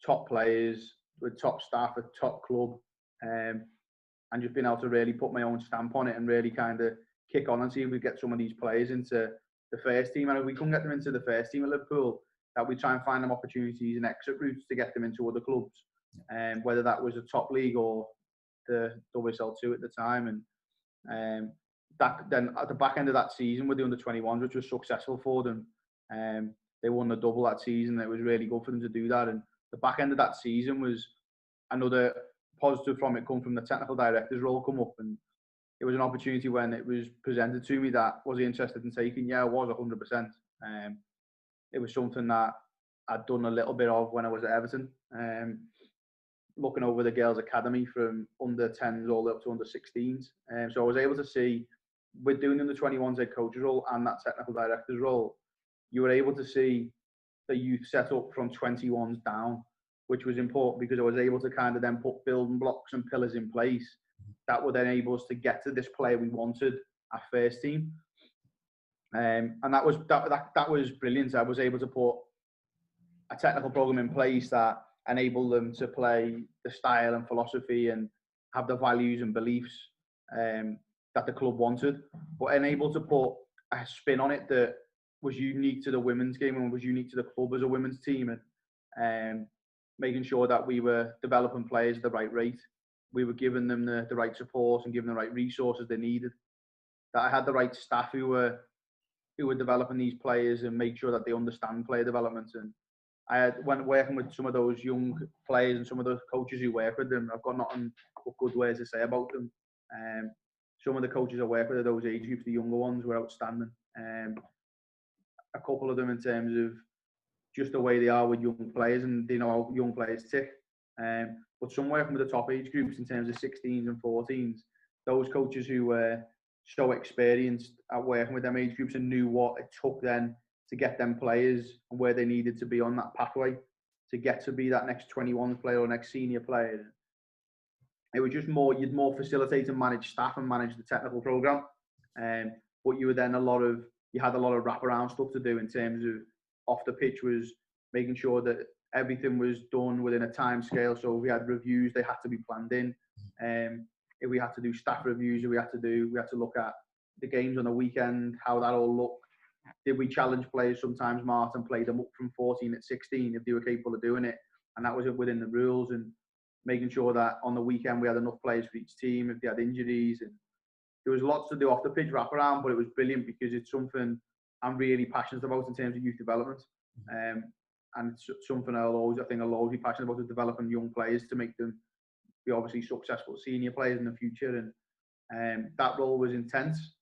top players with top staff at top club, and just being able to really put my own stamp on it and really kind of kick on and see if we get some of these players into the first team. And if we couldn't get them into the first team at Liverpool, that we try and find them opportunities and exit routes to get them into other clubs, whether that was a top league or the WSL2 at the time. And then at the back end of that season with the under-21s, which was successful for them, they won the double that season. It was really good for them to do that. And the back end of that season was another positive from it come from the technical director's role come up. And it was an opportunity when it was presented to me that was he interested in taking? Yeah, I was 100%. It was something that I'd done a little bit of when I was at Everton, looking over the girls' academy from under 10s all the way up to under 16s. So I was able to see, with doing the under 21s head coach's role and that technical director's role, you were able to see the youth set up from 21s down, which was important because I was able to kind of then put building blocks and pillars in place that would enable us to get to this player we wanted at first team. And that was brilliant. I was able to put a technical program in place that enabled them to play the style and philosophy and have the values and beliefs that the club wanted, but enabled to put a spin on it that was unique to the women's game and was unique to the club as a women's team, and making sure that we were developing players at the right rate. We were giving them the right support and giving them the right resources they needed. That I had the right staff who were developing these players and make sure that they understand player development. And when working with some of those young players and some of those coaches who work with them, I've got nothing but good words to say about them. Some of the coaches I work with are those age groups, the younger ones, were outstanding. A couple of them in terms of just the way they are with young players and they know how young players tick. But some working with the top age groups in terms of 16s and 14s, those coaches who were so experienced at working with them age groups and knew what it took then to get them players and where they needed to be on that pathway to get to be that next 21 player or next senior player. It was just you'd more facilitate and manage staff and manage the technical program. But you were then you had a lot of wraparound stuff to do in terms of off the pitch was making sure that everything was done within a time scale. So if we had reviews, they had to be planned in. If we had to do staff reviews, we had to look at the games on the weekend, how that all looked. Did we challenge players sometimes, Martin, play them up from 14 at 16 if they were capable of doing it? And that was within the rules, and making sure that on the weekend we had enough players for each team if they had injuries. And there was lots to do off the pitch wraparound, but it was brilliant because it's something I'm really passionate about in terms of youth development. And it's something I'll always be passionate about, is developing young players to make them be obviously successful senior players in the future. And that role was intense,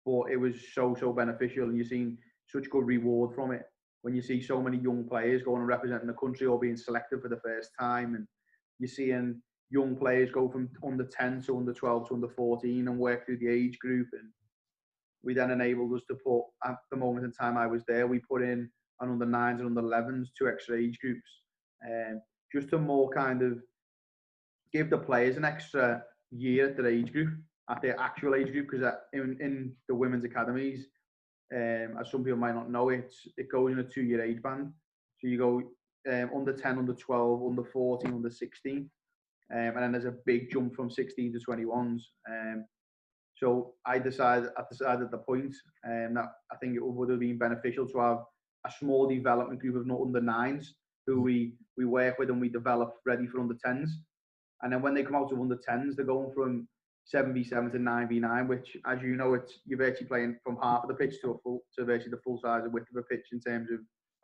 but it was so beneficial, and you've seen such good reward from it when you see so many young players going and representing the country or being selected for the first time, and you're seeing young players go from under 10 to under 12 to under 14 and work through the age group. And we then enabled us to put, at the moment in time I was there, we put in an under 9s and under 11s, 2 extra age groups, just to more kind of give the players an extra year at their age group, at their actual age group, because in the women's academies, as some people might not know, it goes in a 2-year age band. So you go under 10, under 12, under 14, under 16, and then there's a big jump from 16 to 21s. So I decided at the point that I think it would have been beneficial to have a small development group of under nines who we work with and we develop ready for under 10s. And then when they come out of under 10s, they're going from 7v7 to 9v9, which, as you know, you're virtually playing from half of the pitch to virtually the full size of width of a pitch in terms of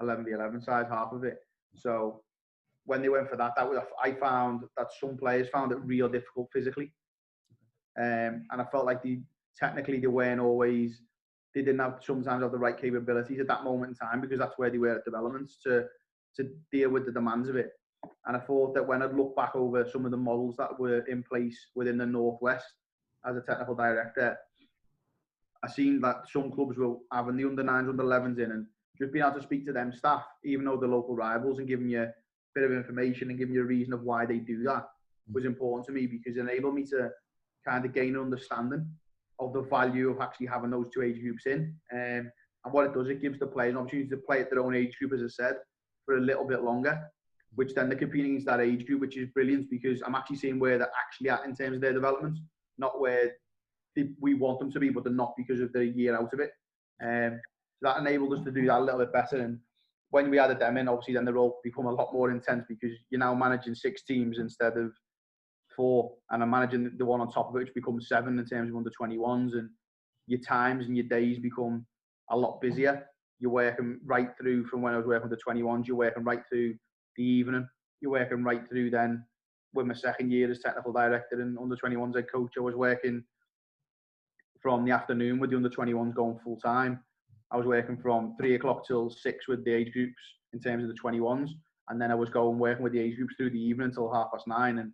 11v11 size, half of it. So when they went for that, I found that some players found it real difficult physically. And I felt like technically they weren't always, they didn't sometimes have the right capabilities at that moment in time, because that's where they were at developments to deal with the demands of it. And I thought that when I'd look back over some of the models that were in place within the Northwest as a technical director, I seen that some clubs were having the under 9s, under 11s in, and just being able to speak to them staff, even though they're local rivals, and giving you a bit of information and giving you a reason of why they do that was important to me, because it enabled me to kind of gain an understanding of the value of actually having those two age groups in. And what it does, it gives the players an opportunity to play at their own age group, as I said, for a little bit longer, which then they're competing against that age group, which is brilliant, because I'm actually seeing where they're actually at in terms of their development, not where we want them to be, but they're not because of the year out of it. So that enabled us to do that a little bit better. And when we added them in, obviously then they're all become a lot more intense, because you're now managing 6 teams instead of 4, and I'm managing the one on top of it, which becomes 7 in terms of under 21s, and your times and your days become a lot busier. You're working right through from when I was working with the 21s, you're working right through the evening, you're working right through then with my second year as technical director and under 21s head coach. I was working from the afternoon with the under 21s going full time. I was working from 3 o'clock till 6 with the age groups in terms of the 21s, and then I was going working with the age groups through the evening until 9:30.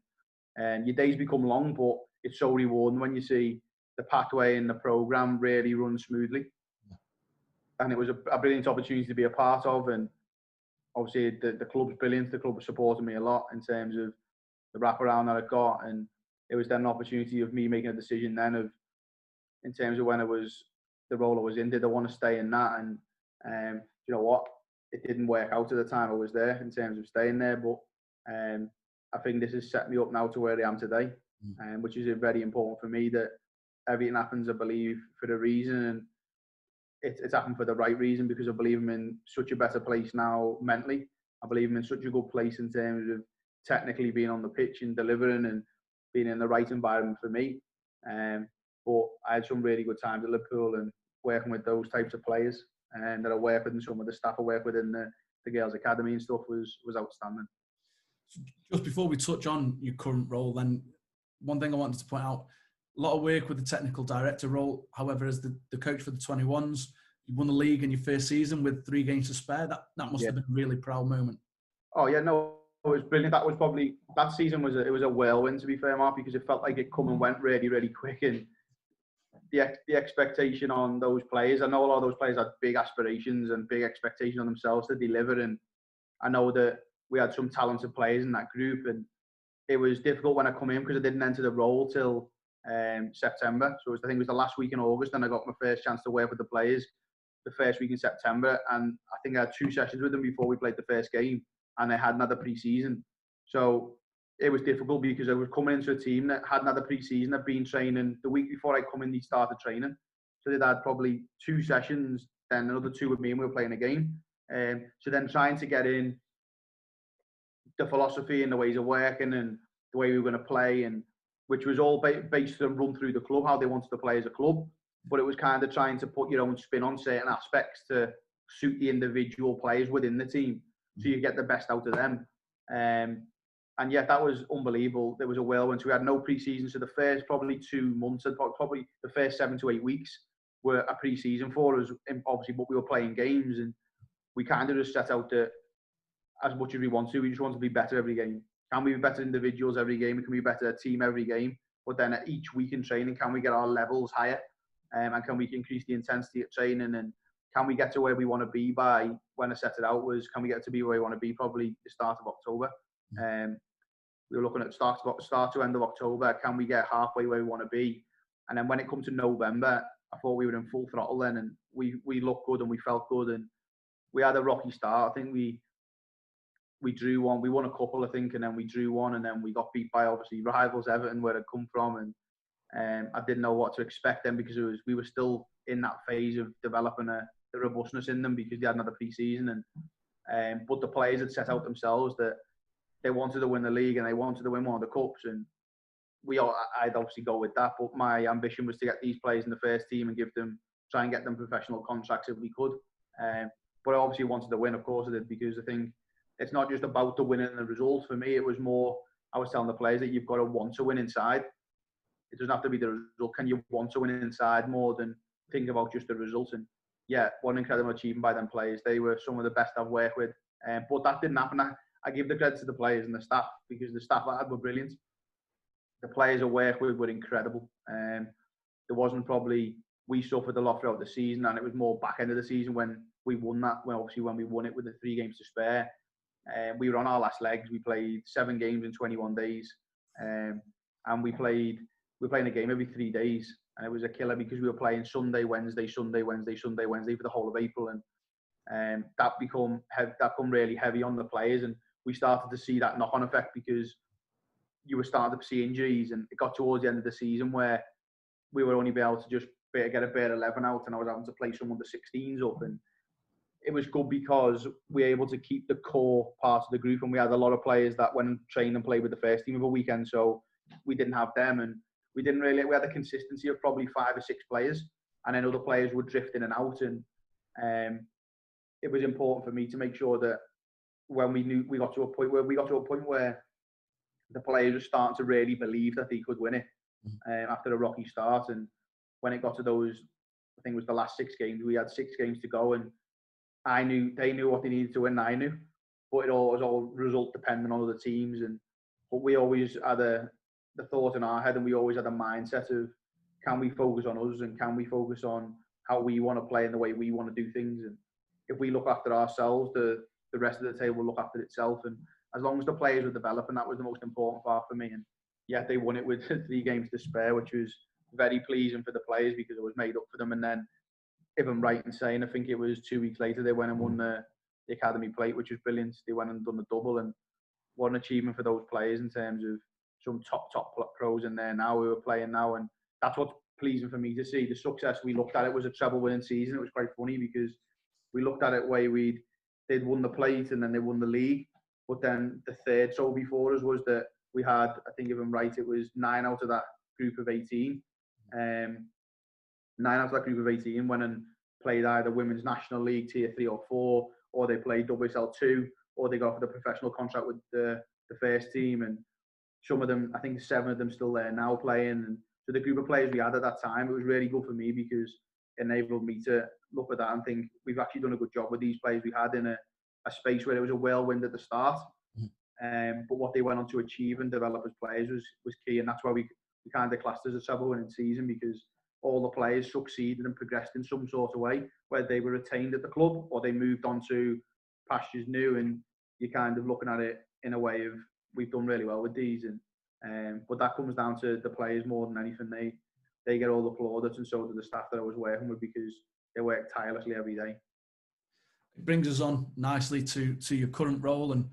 And your days become long, but it's so rewarding when you see the pathway and the program really run smoothly. And it was a brilliant opportunity to be a part of. And obviously the club's brilliant. The club was supporting me a lot in terms of the wraparound that I got. And it was then an opportunity of me making a decision then of, in terms of when it was the role I was in, did I want to stay in that? And you know what? It didn't work out at the time I was there in terms of staying there. But I think this has set me up now to where I am today, which is very important for me, that everything happens, I believe, for a reason. And it's happened for the right reason, because I believe I'm in such a better place now mentally. I believe I'm in such a good place in terms of technically being on the pitch and delivering and being in the right environment for me. But I had some really good times at Liverpool and working with those types of players, and that I work with, and some of the staff I work with in the girls' academy and stuff was outstanding. Just before we touch on your current role, then, one thing I wanted to point out, a lot of work with the technical director role. However, as the coach for the 21s, you won the league in your first season with 3 games to spare. That must have been a really proud moment. Oh yeah, no, it was brilliant. That was probably, that season was a whirlwind, to be fair, Mark, because it felt like it come and went really, really quick. And the expectation on those players, I know a lot of those players had big aspirations and big expectations on themselves to deliver. And I know that we had some talented players in that group, and it was difficult when I come in because I didn't enter the role till September. So I think it was the last week in August, and I got my first chance to work with the players the first week in September. And I think I had 2 sessions with them before we played the first game, and they hadn't had a pre-season. So it was difficult because I was coming into a team that hadn't had a pre-season. I'd been training the week before I come in, they started training. So they'd had probably 2 sessions, then another 2 with me, and we were playing a game. So then trying to get in the philosophy and the ways of working and the way we were going to play, and which was all based and run through the club, how they wanted to play as a club. But it was kind of trying to put your own spin on certain aspects to suit the individual players within the team, so you get the best out of them. And yet that was unbelievable. There was a whirlwind. So we had no pre-season. So the first probably 2 months, probably the first 7 to 8 weeks were a pre-season for us, obviously, but we were playing games, and we kind of just set out to, as much as we want to, we just want to be better every game. Can we be better individuals every game? Can we be better team every game? But then at each week in training, can we get our levels higher? And can we increase the intensity of training? And can we get to where we want to be by, when I set it out, was can we get to be where we want to be probably the start of October? We were looking at start to end of October. Can we get halfway where we want to be? And then when it comes to November, I thought we were in full throttle then, and we looked good and we felt good, and we had a rocky start. I think we drew 1. We won a couple, I think, and then we drew 1, and then we got beat by, obviously, rivals Everton, where I'd come from. I didn't know what to expect then because we were still in that phase of developing the robustness in them because they had another pre-season. But the players had set out themselves that they wanted to win the league and they wanted to win one of the cups. And I'd obviously go with that. But my ambition was to get these players in the first team and try and get them professional contracts if we could. But I obviously wanted to win, of course I did, because I think it's not just about the winning and the result. For me, it was more, I was telling the players that you've got to want to win inside. It doesn't have to be the result. Can you want to win inside more than think about just the result? And yeah, what an incredible achievement by them players. They were some of the best I've worked with. But that didn't happen. I give the credit to the players and the staff because the staff I had were brilliant. The players I worked with were incredible. There wasn't probably, we suffered a lot throughout the season, and it was more back end of the season when we won that. Well, obviously when we won it with the 3 games to spare. We were on our last legs. We played 7 games in 21 days. And we're playing a game every 3 days. And it was a killer because we were playing Sunday, Wednesday, Sunday, Wednesday, Sunday, Wednesday for the whole of April. And that become really heavy on the players. And we started to see that knock-on effect because you were starting to see injuries. And it got towards the end of the season where we were only be able to just get a bare 11 out, and I was having to play some under 16s up. And it was good because we were able to keep the core part of the group, and we had a lot of players that went and trained and played with the first team of a weekend. So we didn't have them, and we had a consistency of probably 5 or 6 players, and then other players would drift in and out. And it was important for me to make sure that when we got to a point where the players were starting to really believe that they could win it after a rocky start. And when it got to those, I think it was the last 6 games, we had 6 games to go, and they knew what they needed to win, and I knew. But it was all result dependent on other teams. But we always had the thought in our head, and we always had a mindset of, can we focus on us, and can we focus on how we want to play and the way we want to do things? And if we look after ourselves, the rest of the table will look after itself. And as long as the players were developing, that was the most important part for me. And yeah, they won it with 3 games to spare, which was very pleasing for the players because it was made up for them. And then, if I'm right in saying, I think it was 2 weeks later, they went and won the Academy Plate, which was brilliant. They went and done the double, and what an achievement for those players in terms of some top pros in there now who are playing now. And that's what's pleasing for me to see. The success we looked at, it was a treble winning season. It was quite funny because we looked at it where they'd won the plate and then they won the league. But then the third trophy for us was that we had, I think if I'm right, it was 9 out of that group of 18. 9 out of that group of 18 went and played either Women's National League Tier 3 or 4, or they played WSL 2, or they got offered a professional contract with the first team. And some of them, I think 7 of them still there now playing. And so the group of players we had at that time, it was really good for me because it enabled me to look at that and think we've actually done a good job with these players we had in a space where it was a whirlwind at the start. But what they went on to achieve and develop as players was key. And that's why we kind of classed as a treble winning season, because all the players succeeded and progressed in some sort of way, whether they were retained at the club or they moved on to pastures new. And you're kind of looking at it in a way of, we've done really well with these. But that comes down to the players more than anything. They get all the plaudits, and so do the staff that I was working with, because they work tirelessly every day. It brings us on nicely to your current role, and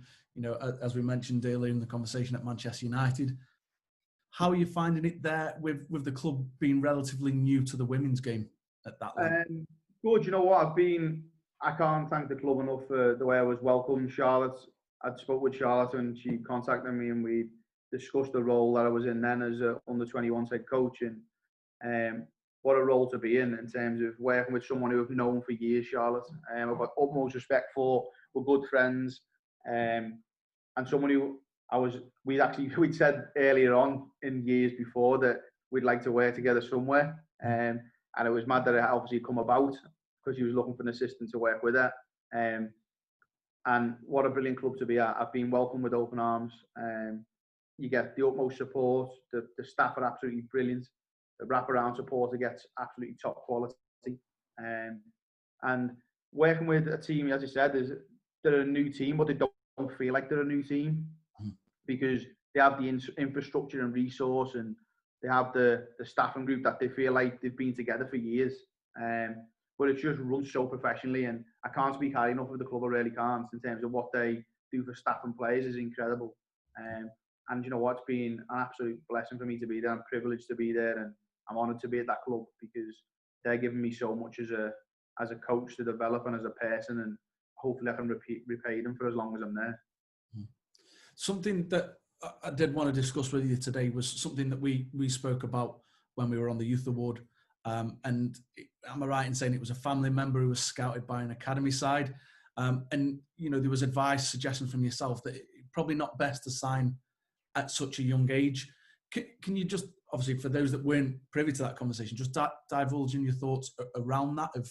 as we mentioned earlier in the conversation, at Manchester United. How are you finding it there with the club being relatively new to the women's game at that level? Good. You know what? I can't thank the club enough for the way I was welcomed. I'd spoke with Charlotte and she contacted me, and we discussed the role that I was in then as a under-21s head coach, and what a role to be in terms of working with someone who I've known for years, Charlotte. I've got utmost respect for. We're good friends, and someone who we'd said earlier on in years before that we'd like to work together somewhere, and it was mad that it obviously come about because he was looking for an assistant to work with her. And what a brilliant club to be at. I've been welcomed with open arms. You get the utmost support. The staff are absolutely brilliant. The wraparound supporter gets absolutely top quality. And working with a team, as you said, they're a new team, but they don't feel like they're a new team because they have the infrastructure and resource, and they have the staffing group that they feel like they've been together for years. But it's just run so professionally, and I can't speak high enough of the club. I really can't, in terms of what they do for staff and players is incredible. And you know what? It's been an absolute blessing for me to be there. I'm privileged to be there, and I'm honoured to be at that club because they're giving me so much as a coach to develop and as a person, and hopefully I can repay them for as long as I'm there. Something that I did want to discuss with you today was something that we spoke about when we were on the Youth Award. And am I right in saying it was a family member who was scouted by an academy side? And, you know, there was advice, suggestions from yourself that it's probably not best to sign at such a young age. Can you just, obviously, for those that weren't privy to that conversation, just divulge in your thoughts around that of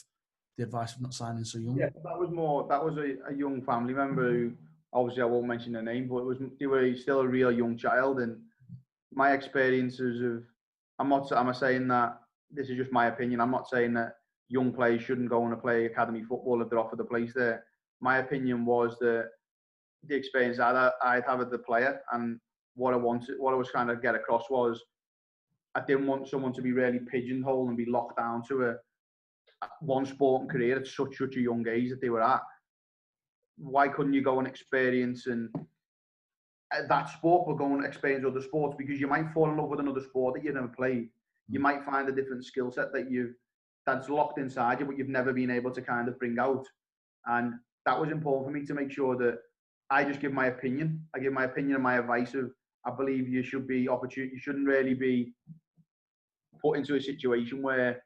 the advice of not signing so young? Yeah, that was a young family member who, obviously I won't mention their name, but they were still a real young child. And my experiences of, I'm saying that this is just my opinion. I'm not saying that young players shouldn't go on to play academy football if they're offered the place there. My opinion was that the experience I'd have as the player, and what I was trying to get across was I didn't want someone to be really pigeonholed and be locked down to one sporting career at such a young age that they were at. Why couldn't you go and experience and that sport, but go and experience other sports? Because you might fall in love with another sport that you've never played. You might find a different skill set that's locked inside you, but you've never been able to kind of bring out. And that was important for me to make sure that I just give my opinion. I give my opinion and my advice of, I believe you should be opportunity. You shouldn't really be put into a situation where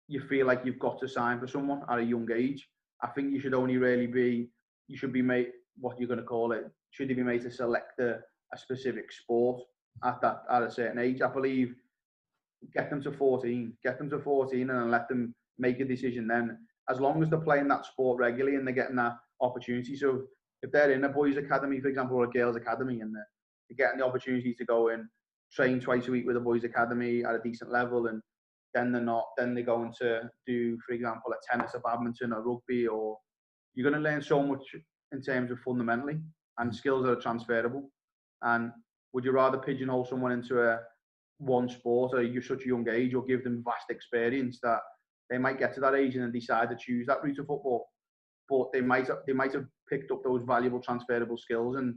you feel like you've got to sign for someone at a young age. I think you should only really you should be made, what you're going to call it, should you be made to select a specific sport at a certain age. I believe get them to 14 and then let them make a decision then, as long as they're playing that sport regularly and they're getting that opportunity. So if they're in a boys' academy, for example, or a girls' academy, and they're getting the opportunity to go and train twice a week with a boys' academy at a decent level, and then they're going to do, for example, a tennis, a badminton, or rugby, or you're going to learn so much in terms of fundamentally and skills that are transferable. And would you rather pigeonhole someone into one sport at such a young age, or give them vast experience that they might get to that age and then decide to choose that route of football, but they might have picked up those valuable transferable skills and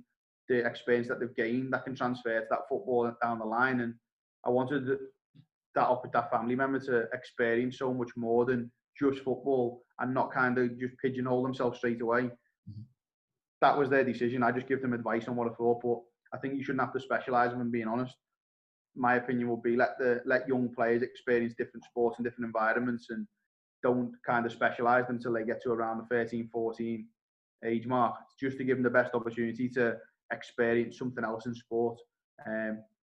the experience that they've gained that can transfer to that football down the line. And I wanted that family member to experience so much more than just football and not kind of just pigeonhole themselves straight away. Mm-hmm. That was their decision. I just give them advice on what I thought, but I think you shouldn't have to specialise them, being honest. My opinion would be let young players experience different sports and different environments, and don't kind of specialise them until they get to around the 13, 14 age mark, just to give them the best opportunity to experience something else in sport.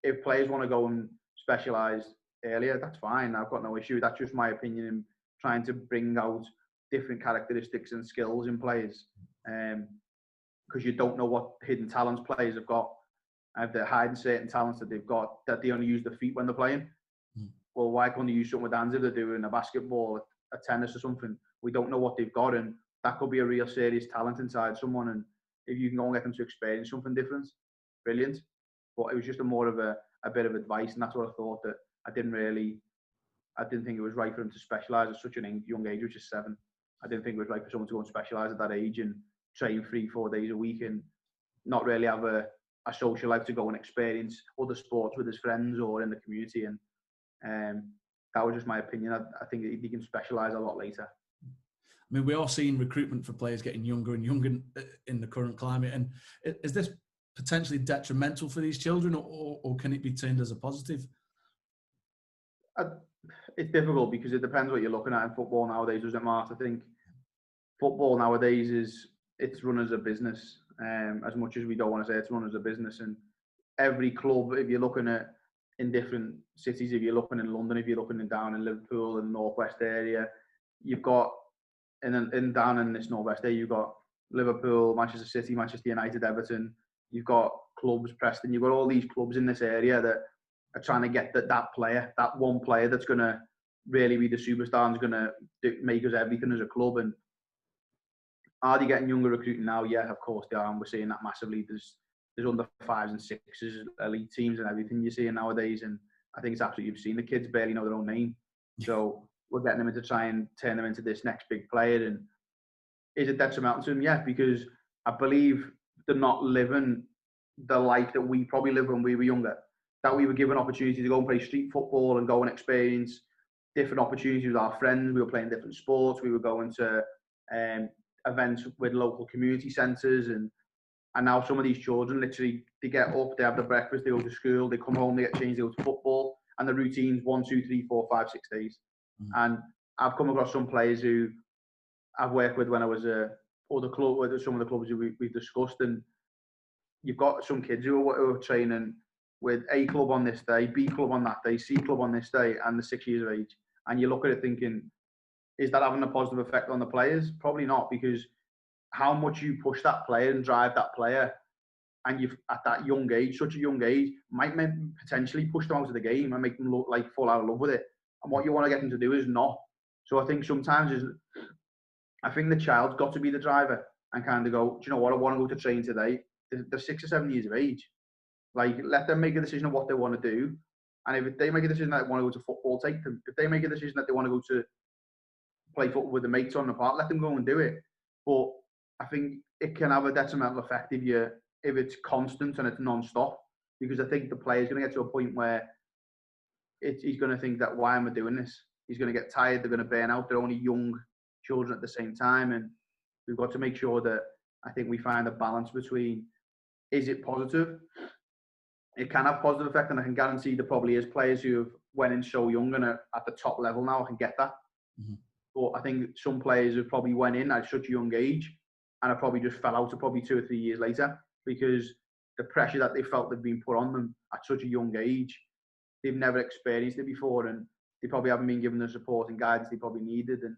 If players want to go and specialise earlier, that's fine. I've got no issue. That's just my opinion in trying to bring out different characteristics and skills in players, because you don't know what hidden talents players have got. If they're hiding certain talents that they've got, that they only use their feet when they're playing. Well, why can't they use something with hands if they're doing a basketball, a tennis or something? We don't know what they've got, and that could be a real serious talent inside someone. And if you can go and get them to experience something different, brilliant. But it was just more of a bit of advice, and that's what I thought, that I didn't think it was right for them to specialise at such a young age, which is 7. I didn't think it was right for someone to go and specialise at that age and train 3-4 days a week and not really have a social life to go and experience other sports with his friends or in the community. And that was just my opinion. I think he can specialise a lot later. I mean, we are seeing recruitment for players getting younger and younger in the current climate. And is this potentially detrimental for these children, or can it be turned as a positive? It's difficult because it depends what you're looking at in football nowadays, doesn't it, Mark? I think football nowadays it's run as a business. As much as we don't want to say it's run as a business, and every club, if you're looking at in different cities, if you're looking in London, if you're looking down in Liverpool and northwest area, you've got down in this northwest area, you've got Liverpool, Manchester City, Manchester United, Everton. You've got clubs, Preston. You've got all these clubs in this area that are trying to get that player, that one player that's going to really be the superstar and is going to make us everything as a club. And are they getting younger recruiting now? Yeah, of course they are, and we're seeing that massively. There's under 5s and 6s, elite teams and everything you're seeing nowadays, and I think it's absolutely obscene. The kids barely know their own name, so we're getting them in to try and turn them into this next big player. And is it detrimental to them? Yeah, because I believe they're not living the life that we probably lived when we were younger. That we were given opportunity to go and play street football and go and experience different opportunities with our friends. We were playing different sports. We were going to events with local community centres, and now some of these children literally, they get up, they have their breakfast, they go to school, they come home, they get changed, they go to football, and the routine's 1, 2, 3, 4, 5, 6 days. And I've come across some players who I've worked with when I was other club, with some of the clubs we've discussed, and you've got some kids who are training with A club on this day, B club on that day, C club on this day, and they're 6 years of age. And you look at it thinking, is that having a positive effect on the players? Probably not, because how much you push that player and drive that player, and you've at that young age, such a young age, might potentially push them out of the game and make them look like fall out of love with it. And what you want to get them to do is not. So I think sometimes I think the child's got to be the driver and kind of go, do you know what, I want to go to train today. They're 6 or 7 years of age. Like, let them make a decision of what they want to do. And if they make a decision that they want to go to football, take them. If they make a decision that they want to go to play football with the mates on the park, let them go and do it. But I think it can have a detrimental effect if it's constant and it's non-stop. Because I think the player's going to get to a point where he's going to think that, why am I doing this? He's going to get tired. They're going to burn out. They're only young children at the same time. And we've got to make sure that I think we find a balance between, is it positive? It can have positive effect, and I can guarantee there probably is players who have went in so young and are at the top level now. I can get that. Mm-hmm. But I think some players who probably went in at such a young age and have probably just fell out of probably 2 or 3 years later, because the pressure that they felt they'd been put on them at such a young age, they've never experienced it before, and they probably haven't been given the support and guidance they probably needed, and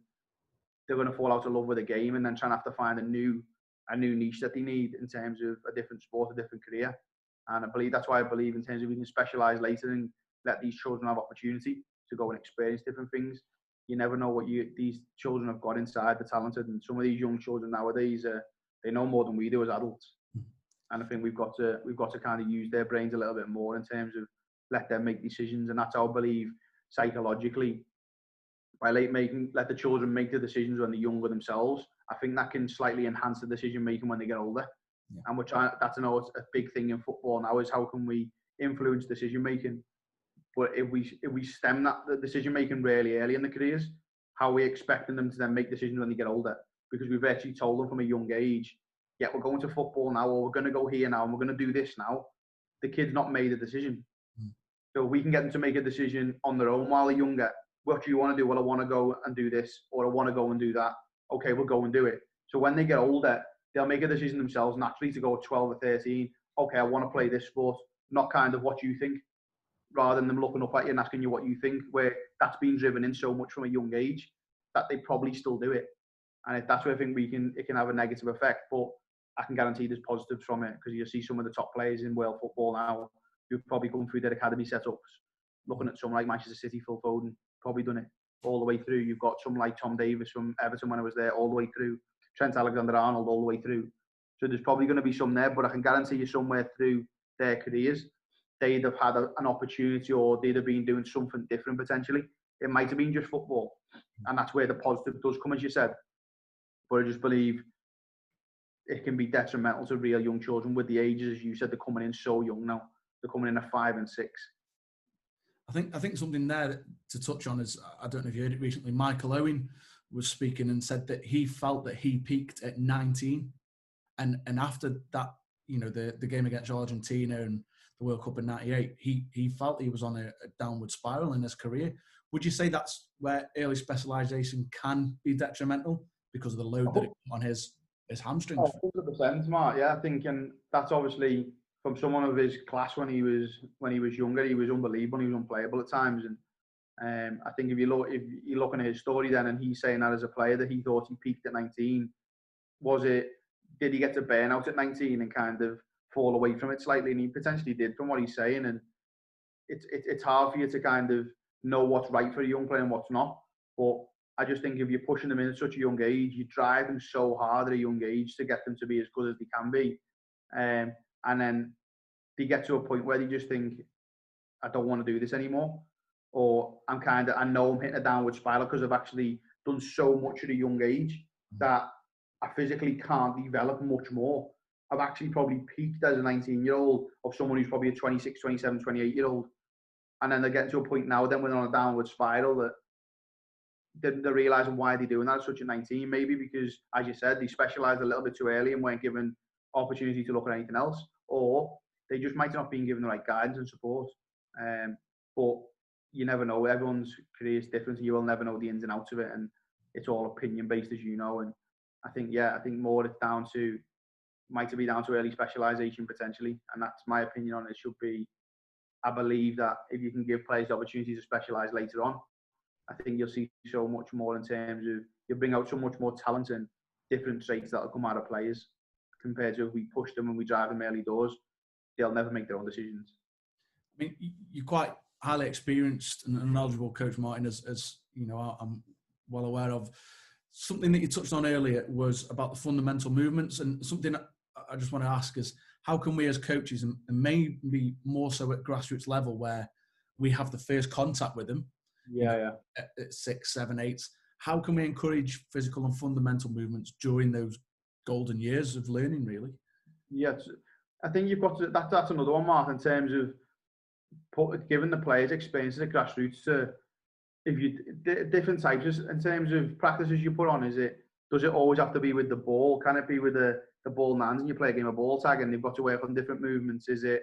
they're going to fall out of love with the game and then try and have to find a new niche that they need in terms of a different sport, a different career. And that's why I believe in terms of we can specialise later and let these children have opportunity to go and experience different things. You never know what these children have got inside, the talented, and some of these young children nowadays, they know more than we do as adults. And I think we've got to kind of use their brains a little bit more in terms of let them make decisions. And that's how I believe psychologically, by let the children make the decisions when they're younger themselves, I think that can slightly enhance the decision making when they get older. Yeah. And that's a big thing in football now, is how can we influence decision making? But if we stem the decision making really early in the careers, how are we expecting them to then make decisions when they get older? Because we've actually told them from a young age, yeah, we're going to football now, or we're going to go here now, and we're going to do this now. The kid's not made a decision. So we can get them to make a decision on their own while they're younger. What do you want to do? Well, I want to go and do this, or I want to go and do that. Okay, we'll go and do it. So when they get older, they'll make a decision themselves naturally to go at 12 or 13. Okay, I want to play this sport, not kind of what you think, rather than them looking up at you and asking you what you think, where that's been driven in so much from a young age that they probably still do it. And that's where I think it can have a negative effect. But I can guarantee there's positives from it, because you see some of the top players in world football now who've probably gone through their academy setups. Looking at someone like Manchester City, Phil Foden, probably done it all the way through. You've got some like Tom Davies from Everton when I was there, all the way through. Trent Alexander-Arnold, all the way through. So there's probably going to be some there, but I can guarantee you somewhere through their careers, they'd have had an opportunity, or they'd have been doing something different potentially. It might have been just football. And that's where the positive does come, as you said. But I just believe it can be detrimental to real young children with the ages, as you said, they're coming in so young now. They're coming in at 5 and 6. I think something there to touch on is, I don't know if you heard it recently, Michael Owen was speaking and said that he felt that he peaked at 19. And after that, you know, the game against Argentina and the World Cup in 98, he felt he was on a downward spiral in his career. Would you say that's where early specialisation can be detrimental because of the load that it put on his hamstrings? 100%, Mark. Yeah, I think, and that's obviously from someone of his class when he was younger. He was unbelievable. He was unplayable at times, and I think if you're looking at his story then, and he's saying that as a player that he thought he peaked at 19, did he get to burn out at 19 and kind of fall away from it slightly? And he potentially did, from what he's saying. And it's hard for you to kind of know what's right for a young player and what's not. But I just think if you're pushing them in at such a young age, you drive them so hard at a young age to get them to be as good as they can be. And then they get to a point where they just think, I don't want to do this anymore. Or I know I'm hitting a downward spiral because I've actually done so much at a young age that I physically can't develop much more. I've actually probably peaked as a 19-year-old of someone who's probably a 26, 27, 28-year-old. And then they're getting to a point now, then we're on a downward spiral that they're realising why they're doing that at such a 19, maybe because, as you said, they specialised a little bit too early and weren't given opportunity to look at anything else, or they just might not have been given the right guidance and support. But you never know. Everyone's career is different. You will never know the ins and outs of it, and it's all opinion based, as you know. And I think more it's down to, might be down to early specialisation potentially, and that's my opinion on it. Should be, I believe that if you can give players the opportunity to specialise later on, I think you'll see so much more in terms of, you'll bring out so much more talent and different traits that'll come out of players compared to if we push them and we drive them early doors. They'll never make their own decisions. I mean, you're quite highly experienced and knowledgeable, Coach Martin, as you know, I'm well aware of. Something that you touched on earlier was about the fundamental movements, and something I just want to ask is, how can we as coaches, and maybe more so at grassroots level where we have the first contact with them, at 6, 7, 8, how can we encourage physical and fundamental movements during those golden years of learning, really? Yes, I think you've got to, that's another one, Mark, in terms of giving the players experiences at grassroots to, if you different types in terms of practices you put on. Does it always have to be with the ball? Can it be with the ball in hands and you play a game of ball tag and they've got to work on different movements? Is it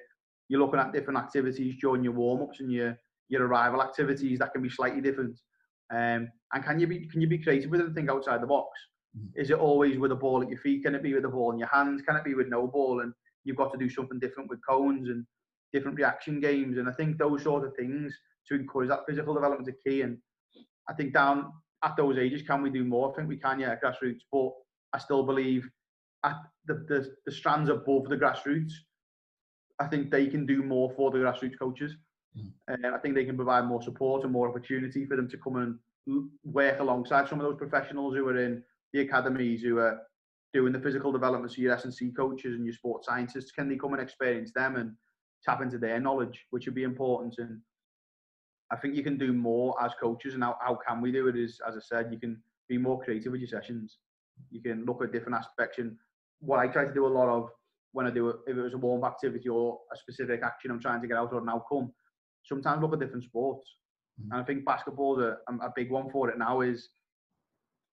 you're looking at different activities during your warm-ups and your arrival activities that can be slightly different? And can you be creative with it and think outside the box? Is it always with a ball at your feet? Can it be with a ball in your hands? Can it be with no ball? And you've got to do something different with cones and different reaction games. And I think those sort of things to encourage that physical development are key. And I think down at those ages, can we do more? I think we can, yeah, at grassroots. But I still believe at the strands above the grassroots, I think they can do more for the grassroots coaches. And I think they can provide more support and more opportunity for them to come and work alongside some of those professionals who are in the academies, who are doing the physical development. So your S&C coaches and your sports scientists, can they come and experience them and tap into their knowledge, which would be important. And I think you can do more as coaches. And how can we do it is, as I said, you can be more creative with your sessions. You can look at different aspects. And what I try to do a lot of when I do it, if it was a warm-up activity or a specific action I'm trying to get out or an outcome, sometimes look at different sports. And I think basketball's a big one for it now. Is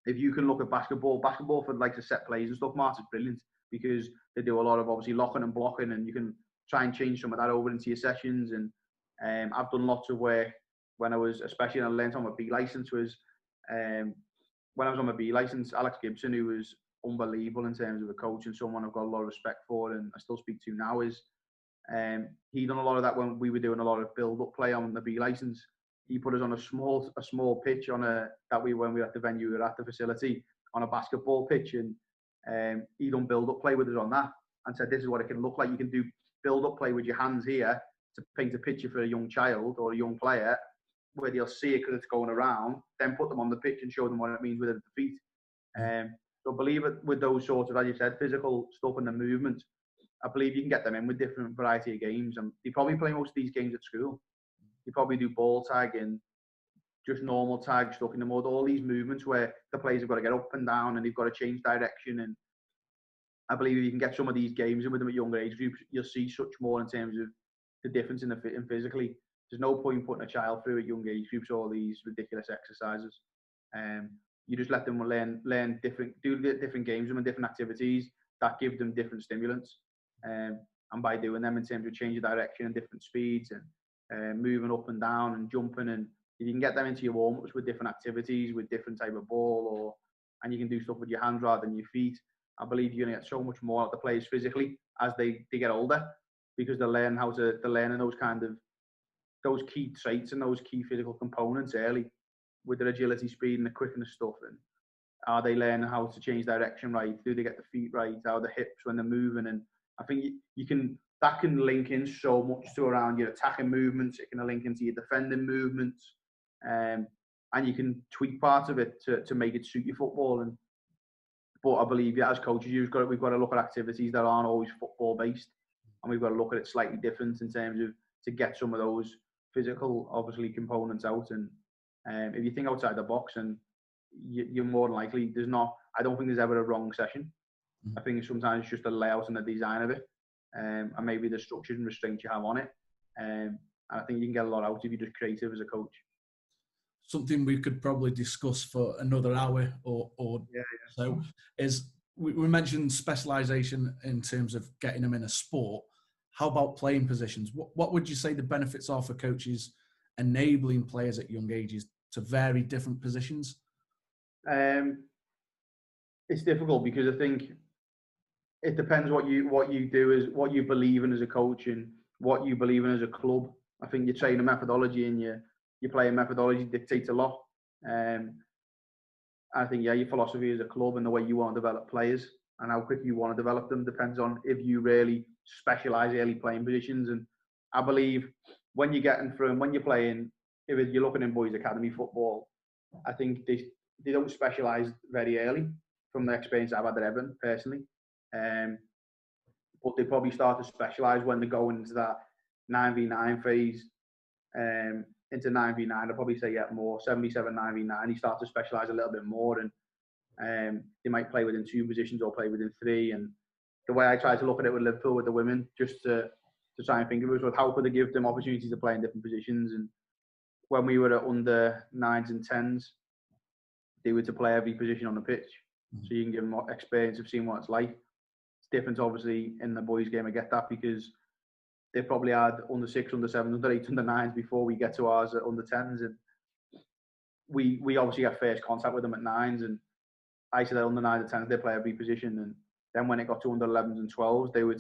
if you can look at basketball for like the set plays and stuff, Mark, is brilliant because they do a lot of obviously locking and blocking, and you can try and change some of that over into your sessions. And I've done lots of work when I was, especially when I learned on my B license, was when I was on my B license, Alex Gibson, who was unbelievable in terms of a coach and someone I've got a lot of respect for and I still speak to now, is he done a lot of that when we were doing a lot of build-up play on the B license. He put us on a small pitch when we were at the venue, we were at the facility on a basketball pitch, and he done build-up play with us on that and said, this is what it can look like. You can do build-up play with your hands here to paint a picture for a young child or a young player where they'll see it because it's going around, then put them on the pitch and show them what it means with the feet. So I believe it with those sorts of, as you said, physical stuff and the movement, I believe you can get them in with different variety of games. And you probably play most of these games at school. You probably do ball tag and just normal tag, stuck in the mud, all these movements where the players have got to get up and down and they've got to change direction. And I believe if you can get some of these games in with them at younger age groups, you'll see such more in terms of the difference in physically. There's no point putting a child through at young age groups all these ridiculous exercises. You just let them learn different games and different activities that give them different stimulants. And by doing them in terms of change of direction and different speeds and moving up and down and jumping, and you can get them into your warm-ups with different activities, with different type of ball, and you can do stuff with your hands rather than your feet. I believe you're going to get so much more out of the players physically as they get older, because they're learning those key traits and those key physical components early with their agility, speed and the quickness stuff. And are they learning how to change direction right? Do they get the feet right? How the hips when they're moving? And I think that can link in so much to around your attacking movements. It can link into your defending movements, and you can tweak parts of it to make it suit your football. But I believe, as coaches, we've got to look at activities that aren't always football based, and we've got to look at it slightly different in terms of to get some of those physical, obviously, components out. And if you think outside the box, and you're more than likely, I don't think there's ever a wrong session. I think sometimes it's just the layout and the design of it, and maybe the structures and restraints you have on it. And I think you can get a lot out if you're just creative as a coach. Something we could probably discuss for another hour or so is we mentioned specialisation in terms of getting them in a sport. How about playing positions? What would you say the benefits are for coaches enabling players at young ages to vary different positions? It's difficult because I think it depends what you do, is what you believe in as a coach and what you believe in as a club. I think your training methodology and your playing methodology dictates a lot. I think your philosophy as a club and the way you want to develop players and how quick you want to develop them depends on if you really specialise early playing positions. And I believe when you're playing, if you're looking in boys academy football, I think they don't specialise very early from the experience I've had at Everton personally. But they probably start to specialise when they go into that 9v9 phase. Into 9v9, I'd probably say more 77 9v9. You start to specialise a little bit more, and they might play within 2 positions or play within 3. And the way I try to look at it with Liverpool with the women, just to try and think of it, was how could they give them opportunities to play in different positions. And when we were at under 9s and 10s, they were to play every position on the pitch, so you can give them experience of seeing what it's like. It's different, obviously, in the boys' game. I get that because they probably had under 6, under 7, under 8, under 9s before we get to ours at under 10s. And we obviously have first contact with them at 9s. And I said that under 9s and 10s, they play every position. And then when it got to under 11s and 12s, they were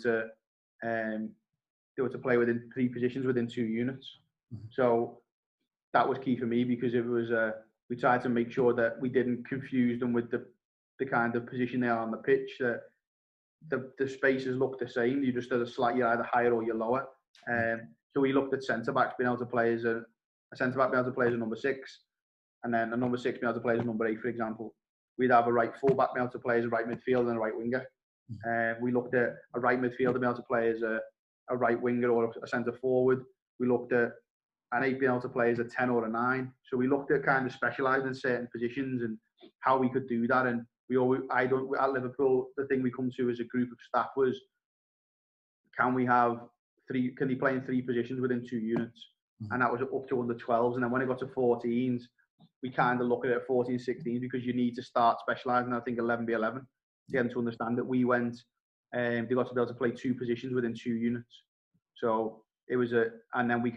to play within 3 positions within 2 units. So that was key for me because it was we tried to make sure that we didn't confuse them with the kind of position they are on the pitch. That the spaces look the same. You just you're either higher or you're lower. So we looked at centre backs being able to play as a centre back being able to play as a number 6, and then a number 6 being able to play as a number 8, for example. We'd have a right full back being able to play as a right midfielder and a right winger. We looked at a right midfielder being able to play as a right winger or a centre forward. We looked at an 8 being able to play as a 10 or a 9. So we looked at kind of specialising in certain positions and how we could do that. And at Liverpool, the thing we come to as a group of staff was, can they play in 3 positions within 2 units? And that was up to under 12s. And then when it got to 14s, we kind of look at it at 14, 16, because you need to start specialising. I think 11v11 to get them to understand that they got to be able to play 2 positions within 2 units. So it was and then we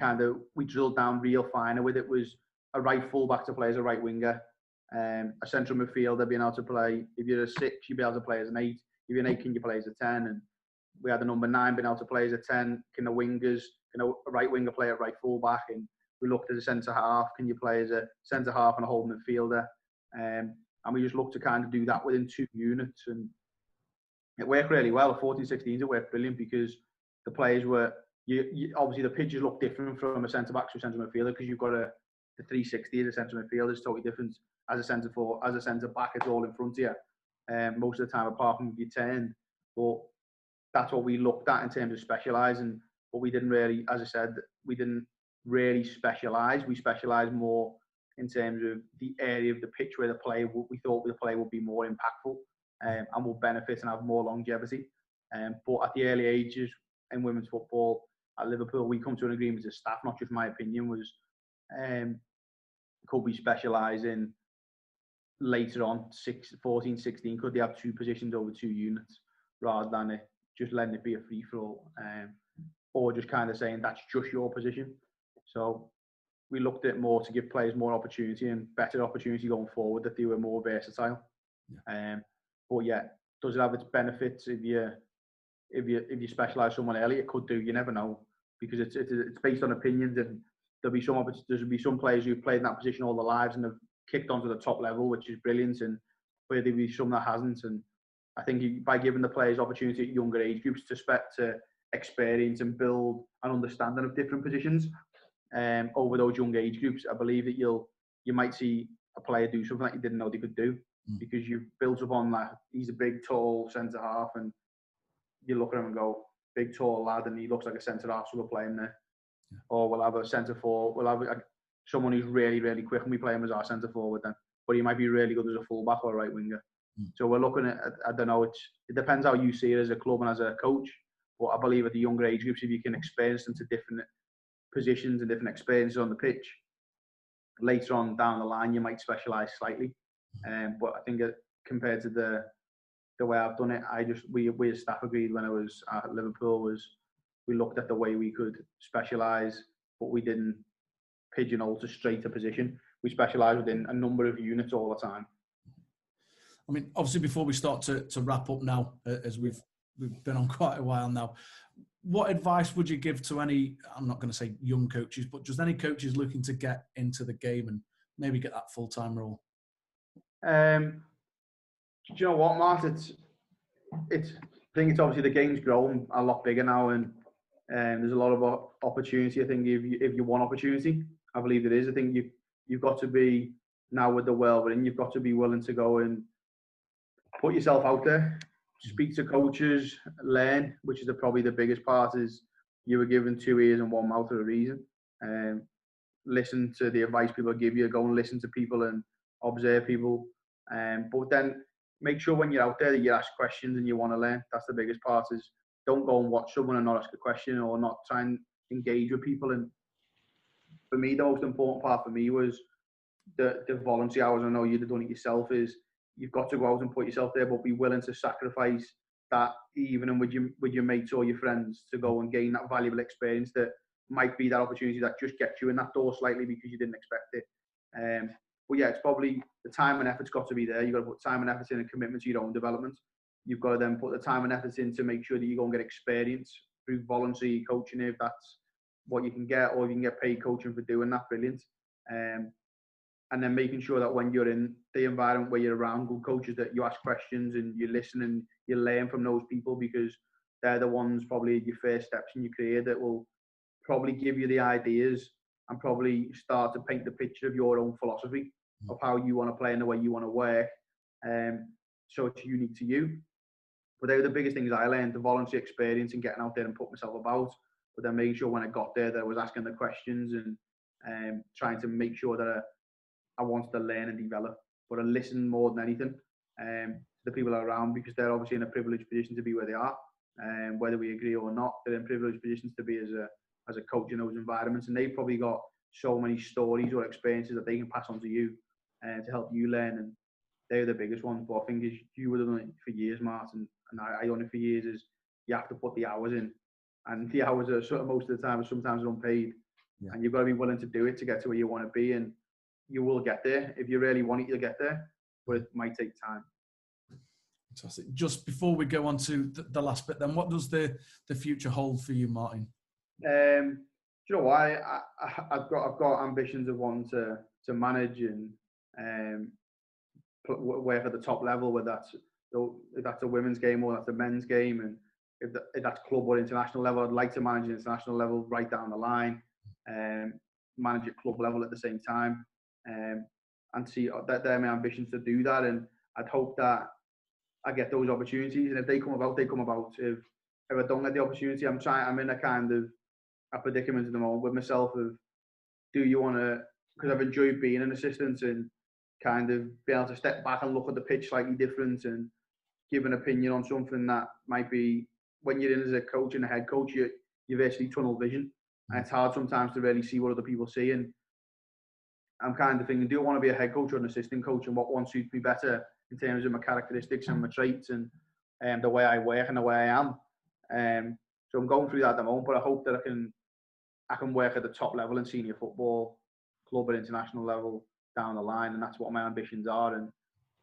drilled down real finer with it. Was a right full back to play as a right winger. A central midfielder being able to play, if you're a 6, you'll be able to play as an 8. If you're an 8, can you play as a 10? And we had the number 9 being able to play as a 10. Can a right winger play at right full back? And we looked at a centre half. Can you play as a centre half and a holding midfielder? And we just looked to kind of do that within 2 units. And it worked really well. At 14, 16s, it worked brilliant because the players were, obviously the pitches look different from a centre back to a centre midfielder because you've got the 360 as a centre midfielder is totally different. As a centre back, it's all in front of you most of the time, apart from if you turn. But that's what we looked at in terms of specialising. But we didn't really, as I said, we didn't really specialise. We specialised more in terms of the area of the pitch where we thought the player would be more impactful and will benefit and have more longevity. But at the early ages in women's football at Liverpool, we come to an agreement as staff, not just my opinion, was could we specialise in later on, 14, 16, could they have 2 positions over 2 units rather than just letting it be a free-for-all, or just kind of saying that's just your position. So we looked at more to give players more opportunity and better opportunity going forward, that they were more versatile. But yeah, does it have its benefits if you specialise someone early? It could do. You never know, because it's based on opinions, and there'll be some players who've played in that position all their lives and have kicked onto the top level, which is brilliant, and where there'll be some that hasn't. And I think by giving the players opportunity at younger age groups to experience and build an understanding of different positions over those young age groups, I believe that you might see a player do something that you didn't know they could do, because you've built up on that. He's a big, tall centre half, and you look at him and go, big, tall lad, and he looks like a centre half, so we'll play him there. Or we'll have a centre forward, we'll have someone who's really, really quick, and we play him as our centre forward then. But he might be really good as a full back or a right winger. So we're looking at, I don't know, it depends how you see it as a club and as a coach. But I believe at the younger age groups, if you can expose them to different positions and different experiences on the pitch, later on down the line, you might specialise slightly. But I think compared to the way I've done it, we as staff agreed when I was at Liverpool was we looked at the way we could specialise, but we didn't pigeonhole to straight a position. We specialised within a number of units all the time. I mean, obviously, before we start to wrap up now, as we've been on quite a while now, what advice would you give to any, I'm not going to say young coaches, but just any coaches looking to get into the game and maybe get that full-time role? Do you know what, Mark? I think it's obviously the game's grown a lot bigger now, and there's a lot of opportunity. I think if you want opportunity, I believe there is. I think you've got to be, now with the world we're in, you've got to be willing to go and put yourself out there, speak to coaches, learn, which is probably the biggest part. Is you were given 2 ears and 1 mouth for a reason. Listen to the advice people give you. Go and listen to people and observe people. But then make sure when you're out there that you ask questions and you want to learn. That's the biggest part. Is don't go and watch someone and not ask a question or not try and engage with people. And for me, the most important part for me was the voluntary hours. I know you'd have done it yourself. Is you've got to go out and put yourself there, but be willing to sacrifice that evening with your mates or your friends to go and gain that valuable experience that might be that opportunity that just gets you in that door slightly because you didn't expect it. But yeah, it's probably the time and effort's got to be there. You've got to put time and effort in and commitment to your own development. You've got to then put the time and effort in to make sure that you go and get experience through voluntary coaching if that's what you can get, or if you can get paid coaching for doing that, brilliant. And then making sure that when you're in the environment where you're around good coaches, that you ask questions and you listen and you learn from those people, because they're the ones probably your first steps in your career that will probably give you the ideas and probably start to paint the picture of your own philosophy of how you want to play and the way you want to work. So it's unique to you. But they were the biggest things I learned, the voluntary experience and getting out there and putting myself about. But then making sure when I got there that I was asking the questions and trying to make sure that I wanted to learn and develop. But I listened more than anything to the people around, because they're obviously in a privileged position to be where they are. Whether we agree or not, they're in privileged positions to be as a coach in those environments. And they've probably got so many stories or experiences that they can pass on to you to help you learn. And they're the biggest ones. But I think is you would have done it for years, Martin, and I done it for years, is you have to put the hours in. And the hours are sort of most of the time, sometimes unpaid. Yeah. And you've got to be willing to do it to get to where you want to be. And you will get there. If you really want it, you'll get there. But it might take time. Fantastic. Just before we go on to the last bit then, what does the future hold for you, Martin? Do you know why? I've got ambitions of wanting to manage and work at the top level, whether that's a women's game or that's a men's game, and if that's club or international level. I'd like to manage an international level right down the line, manage at club level at the same time, and see that they're my ambitions to do that. And I'd hope that I get those opportunities, and if they come about, they come about. If I don't get the opportunity, I'm in a kind of a predicament at the moment with myself of, do you want to, because I've enjoyed being an assistant and kind of be able to step back and look at the pitch slightly different and give an opinion on something that might be, when you're in as a coach and a head coach, you're basically tunnel vision. And it's hard sometimes to really see what other people see. And I'm kind of thinking, do I want to be a head coach or an assistant coach, and what one suits me better in terms of my characteristics and my traits and the way I work and the way I am. So I'm going through that at the moment, but I hope that I can work at the top level in senior football, club and international level down the line, and that's what my ambitions are, and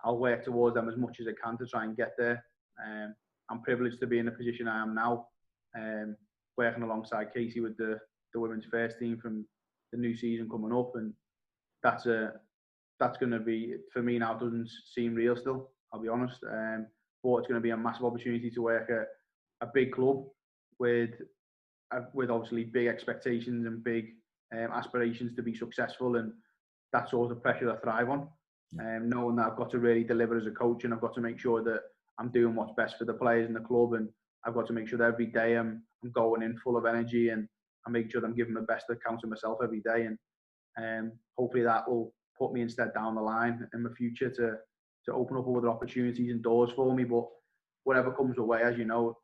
I'll work towards them as much as I can to try and get there. I'm privileged to be in the position I am now, working alongside Casey with the women's first team from the new season coming up, and that's going to be, for me now, doesn't seem real still, I'll be honest, but it's going to be a massive opportunity to work at a big club with obviously big expectations and big aspirations to be successful, and that sort of pressure I thrive on. Knowing that I've got to really deliver as a coach, and I've got to make sure that I'm doing what's best for the players in the club, and I've got to make sure that every day I'm going in full of energy, and I make sure that I'm giving the best account of myself every day, and hopefully that will put me instead down the line in the future to open up other opportunities and doors for me. But whatever comes away, as you know,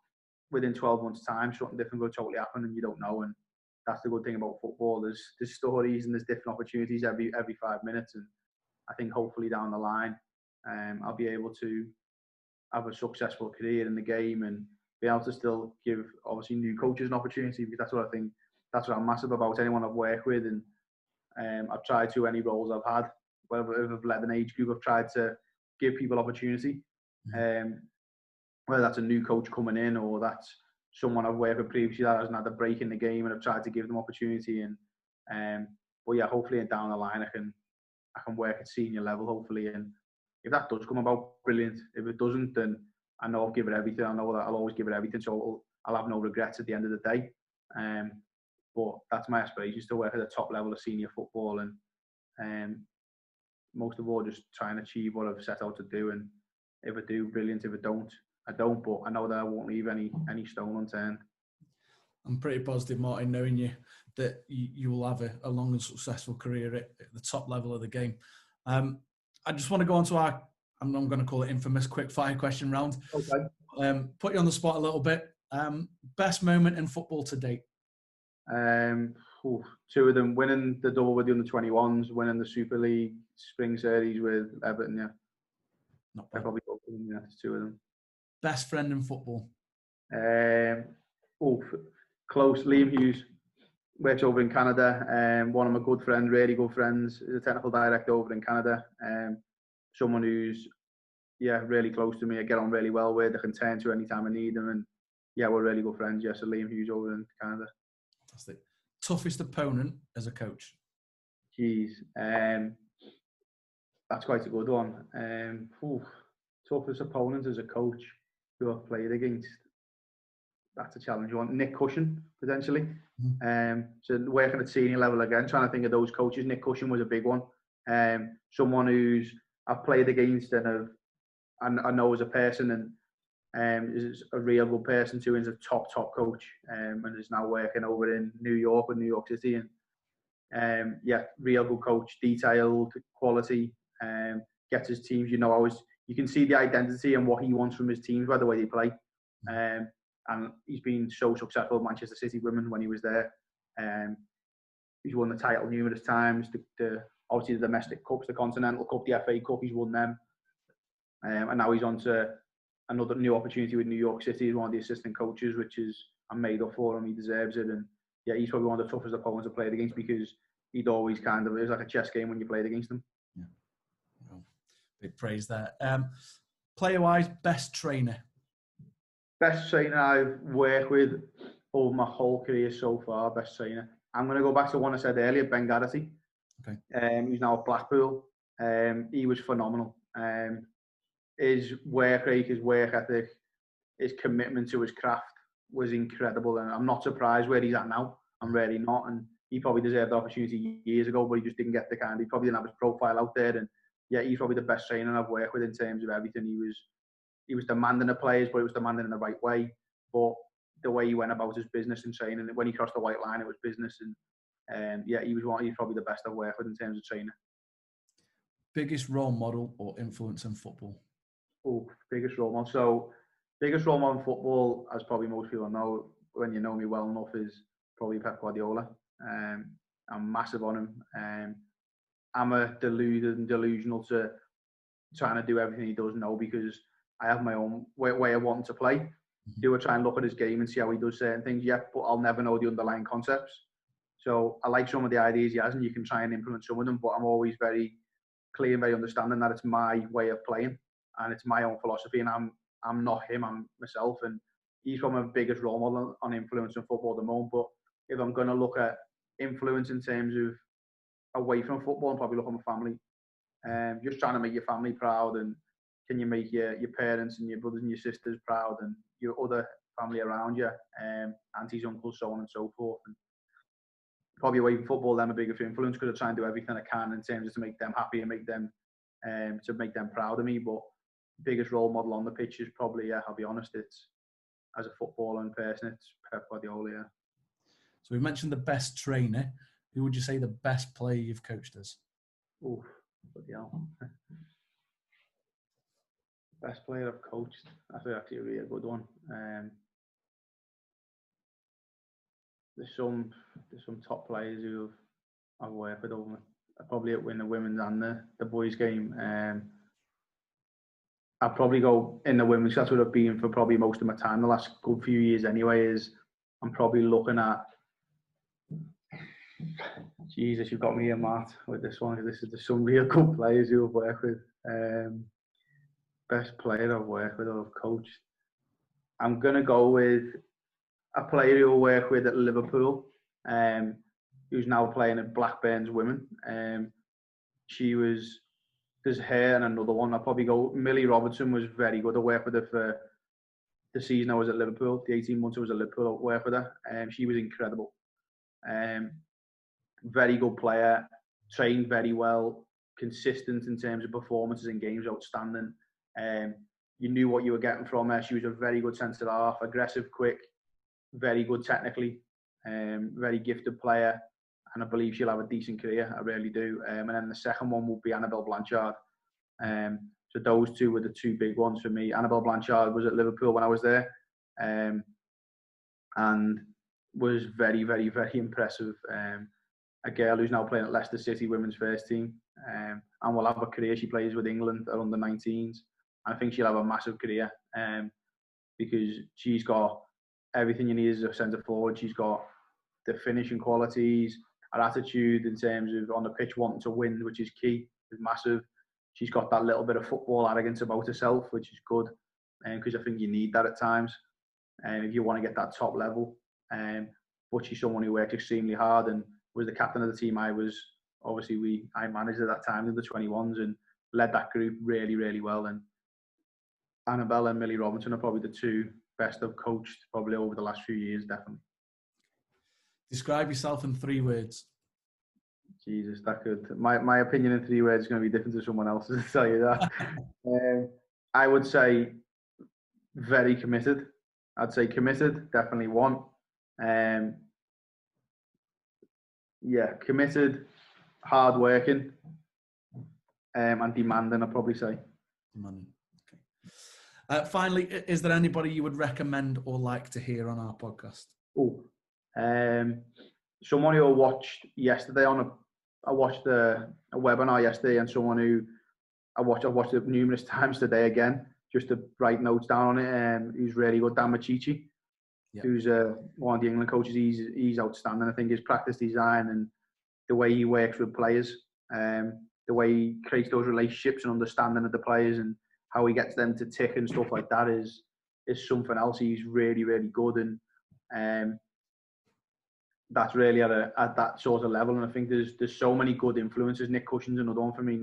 within 12 months' time, something different will totally happen, and you don't know. And that's the good thing about football. There's stories and there's different opportunities every 5 minutes. And I think hopefully down the line, I'll be able to have a successful career in the game and be able to still give obviously new coaches an opportunity, because that's what I think. That's what I'm massive about. Anyone I've worked with, and I've tried to any roles I've had, whether I've led an age group, I've tried to give people opportunity. Whether that's a new coach coming in or that's someone I've worked with previously that hasn't had a break in the game, and I've tried to give them opportunity. And but yeah, hopefully down the line I can work at senior level, hopefully. And if that does come about, brilliant. If it doesn't, then I know I'll give it everything. I know that I'll always give it everything, so I'll have no regrets at the end of the day. But that's my aspiration, is to work at the top level of senior football, and most of all, just try and achieve what I've set out to do. And if I do, brilliant. If I don't, I don't. But I know that I won't leave any stone unturned. I'm pretty positive, Martin, knowing you, that you will have a long and successful career at the top level of the game. I just want to go on to our, I'm going to call it infamous quick fire question round. Okay. Put you on the spot a little bit. Best moment in football to date? Two of them: winning the double with the under-21s, winning the Super League Spring Series with Everton. Yeah, not bad. Probably both of them. Yeah, two of them. Best friend in football? Close. Liam Hughes works over in Canada. One of my good friends, really good friends, is a technical director over in Canada. Someone who's really close to me. I get on really well with. I can turn to anytime I need them, and we're really good friends. So Liam Hughes over in Canada. Fantastic. Toughest opponent as a coach? Jeez, that's quite a good one. Toughest opponent as a coach who I've played against. That's a challenging one. Nick Cushion, potentially. So working at senior level again, trying to think of those coaches. Nick Cushion was a big one. Someone who's I've played against and I know as a person, and is a real good person too. Is a top coach, and is now working over in New York with New York City. And real good coach, detailed, quality. Gets his teams. You can see the identity and what he wants from his teams by the way they play. And he's been so successful at Manchester City Women when he was there. He's won the title numerous times. Obviously the domestic cups, the Continental Cup, the FA Cup, he's won them. And now he's on to another new opportunity with New York City. He's one of the assistant coaches, which is I'm made up for him. He deserves it. And he's probably one of the toughest opponents I've played against, because he'd always it was like a chess game when you played against him. Yeah. Well, big praise there. Player-wise, best trainer? Best trainer I've worked with over my whole career so far, best trainer. I'm going to go back to one I said earlier, Ben Garrity. Okay. He's now at Blackpool. He was phenomenal. His work rate, his work ethic, his commitment to his craft was incredible. And I'm not surprised where he's at now. I'm really not. And he probably deserved the opportunity years ago, but he just didn't get the kind. He probably didn't have his profile out there. And he's probably the best trainer I've worked with in terms of everything. He was demanding of players, but he was demanding in the right way. But the way he went about his business and training, when he crossed the white line, it was business. And he's probably the best I've worked with in terms of training. Biggest role model or influence in football? Biggest role model. So, biggest role model in football, as probably most people know, when you know me well enough, is probably Pep Guardiola. I'm massive on him. I'm a deluded and delusional to trying to do everything he does now, because I have my own way of wanting to play. Do I try and look at his game and see how he does certain things? Yeah, but I'll never know the underlying concepts. So I like some of the ideas he has, and you can try and implement some of them, but I'm always very clear and very understanding that it's my way of playing and it's my own philosophy, and I'm not him, I'm myself. And he's probably my biggest role model on influence in football at the moment. But if I'm going to look at influence in terms of away from football, I'm probably look at my family. Just trying to make your family proud, and can you make your parents and your brothers and your sisters proud, and your other family around you, aunties, uncles, so on and so forth. And probably away from football, I'm a bigger influence, because I try and do everything I can in terms of to make them happy and make them proud of me. But biggest role model on the pitch is probably, I'll be honest, it's as a footballer and person, it's Pep Guardiola. Yeah. So we mentioned the best trainer. Who would you say the best player you've coached is? Bloody hell. Best player I've coached. That's actually a really good one. There's some top players who I've worked with over probably in the women's and the boys game. I'd probably go in the women's. That's what I've been for probably most of my time the last good few years anyway. Is I'm probably looking at. Jesus, you've got me here, Matt, with this one. There's some real good players who I've worked with. Best player I've worked with or I've coached. I'm gonna go with a player who I work with at Liverpool, who's now playing at Blackburn's Women. There's her and another one. I'll probably go. Millie Robertson was very good. I worked with her for the season I was at Liverpool. The 18 months I was at Liverpool, I worked with her. She was incredible. Very good player, trained very well, consistent in terms of performances in games, outstanding. You knew what you were getting from her. She was a very good centre half, aggressive, quick, very good technically, very gifted player. And I believe she'll have a decent career. I really do. And then the second one will be Annabelle Blanchard. So those two were the two big ones for me. Annabelle Blanchard was at Liverpool when I was there, and was very, very, very impressive. A girl who's now playing at Leicester City women's first team, and will have a career. She plays with England at under 19s. I think she'll have a massive career, because she's got everything you need as a centre forward. She's got the finishing qualities, her attitude in terms of on the pitch wanting to win, which is key, is massive. She's got that little bit of football arrogance about herself, which is good, because I think you need that at times, if you want to get that top level. But she's someone who works extremely hard and was the captain of the team. I managed at that time in the 21s and led that group really, really well. And Annabelle and Millie Robinson are probably the two best I've coached probably over the last few years, definitely. Describe yourself in 3 words. Jesus, that could. My opinion in 3 words is going to be different to someone else's, I'll tell you that. I would say very committed. I'd say committed, definitely one. Committed, hard-working, and demanding, I'd probably say. Demanding. Okay. Finally, is there anybody you would recommend or like to hear on our podcast? Someone who I watched yesterday I watched a webinar yesterday, and someone who I've watched it numerous times today again, just to write notes down on it. Who's really good, Dan Machichi, who's one of the England coaches. He's outstanding. I think his practice design and the way he works with players, the way he creates those relationships and understanding of the players, and how he gets them to tick and stuff like that is something else. He's really, really good, and that's really at that sort of level. And I think there's so many good influences. Nick Cushion's another one for me.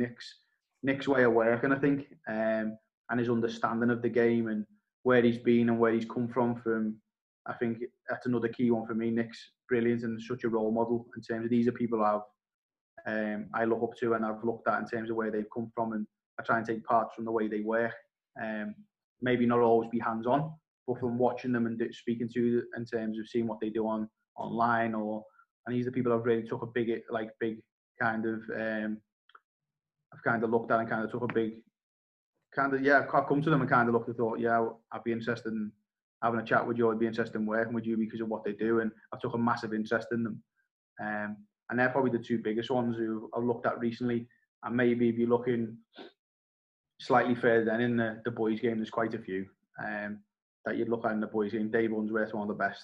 Nick's way of working, I think, and his understanding of the game and where he's been and where he's come from. I think that's another key one for me. Nick's brilliant and such a role model in terms of these are people I look up to and I've looked at in terms of where they've come from, and I try and take parts from the way they work. Maybe not always be hands-on, but from watching them and speaking to in terms of seeing what they do online, and these are the people I've really took a big kind of I've kind of looked at and kind of took a big I've come to them and kind of looked and thought, I'd be interested in having a chat with you. I'd be interested in working with you because of what they do, and I took a massive interest in them. And they're probably the 2 biggest ones who I've looked at recently. And maybe if you're looking slightly further than in the boys' game, there's quite a few that you'd look at in the boys' game. Dave Unsworth's one of the best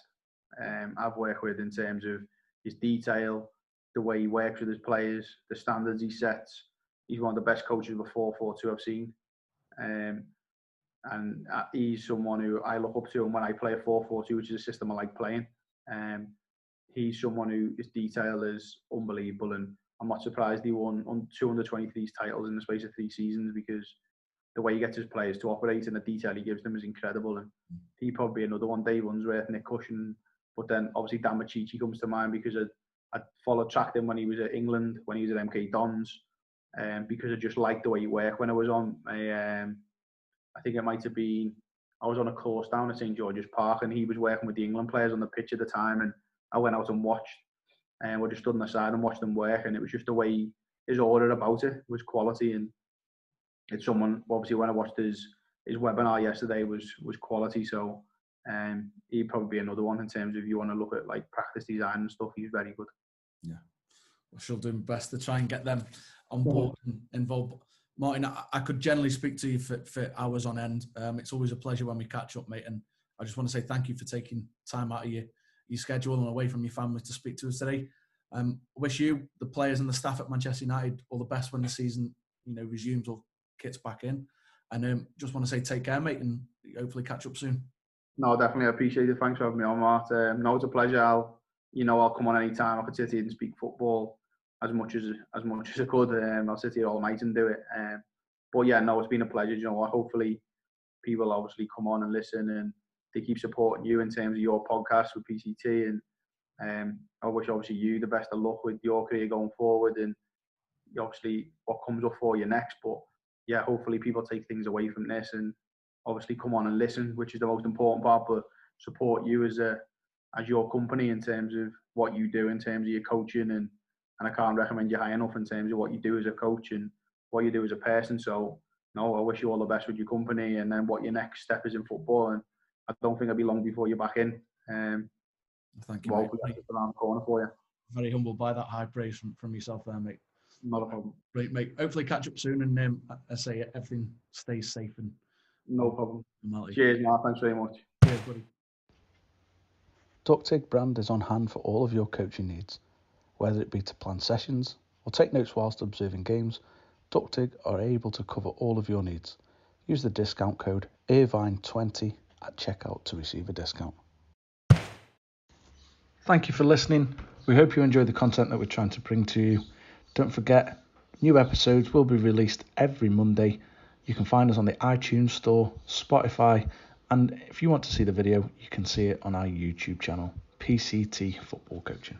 I've worked with in terms of his detail, the way he works with his players, the standards he sets. He's one of the best coaches of a 4-4-2 I've seen. And he's someone who I look up to, and when I play a 4-4-2, which is a system I like playing, he's someone who his detail is unbelievable, and I'm not surprised he won on 223 titles in the space of 3 seasons, because the way he gets his players to operate and the detail he gives them is incredible. And he probably another one, Dave Unsworth, Nick Cushion, but then obviously Dan Machichi comes to mind because I tracked him when he was at England, when he was at MK Dons, because I just liked the way he worked. When I was on I think it might have been, I was on a course down at St George's Park, and he was working with the England players on the pitch at the time, and I went out and watched, and we just stood on the side and watched them work, and it was just the way his order about it was quality. And it's someone, obviously when I watched his his webinar yesterday was quality. So he'd probably be another one in terms of if you want to look at like practice design and stuff. He's very good. Yeah, I shall do my best to try and get them on board and involved. Martin, I could generally speak to you for hours on end. It's always a pleasure when we catch up, mate. And I just want to say thank you for taking time out of your schedule and away from your family to speak to us today. I wish you, the players and the staff at Manchester United, all the best when the season, resumes or kits back in. And just want to say take care, mate, and hopefully catch up soon. No, definitely. I appreciate it. Thanks for having me on, Mart. No, it's a pleasure. I'll come on any time. I could sit here and speak football as much as I could. I'll sit here all night and do it. But yeah, no, it's been a pleasure. Hopefully people obviously come on and listen and they keep supporting you in terms of your podcast with PCT. And I wish obviously you the best of luck with your career going forward and obviously what comes up for you next. But yeah, hopefully people take things away from this and obviously come on and listen, which is the most important part, but support you as your company in terms of what you do in terms of your coaching and I can't recommend you high enough in terms of what you do as a coach and what you do as a person. So no, I wish you all the best with your company and then what your next step is in football. And I don't think it'll be long before you're back in. Thank you, well, mate. that's just around the corner for you. Very humbled by that high praise from yourself there, mate. Not a problem. Great, mate. Hopefully catch up soon and I say everything stays safe and no problem. Normality. Cheers, Mark. Thanks very much. Cheers, buddy. Ductig brand is on hand for all of your coaching needs. Whether it be to plan sessions or take notes whilst observing games, Ductig are able to cover all of your needs. Use the discount code Irvine20 at checkout to receive a discount. Thank you for listening. We hope you enjoyed the content that we're trying to bring to you. Don't forget, new episodes will be released every Monday. You can find us on the iTunes Store, Spotify, and if you want to see the video, you can see it on our YouTube channel, PCT Football Coaching.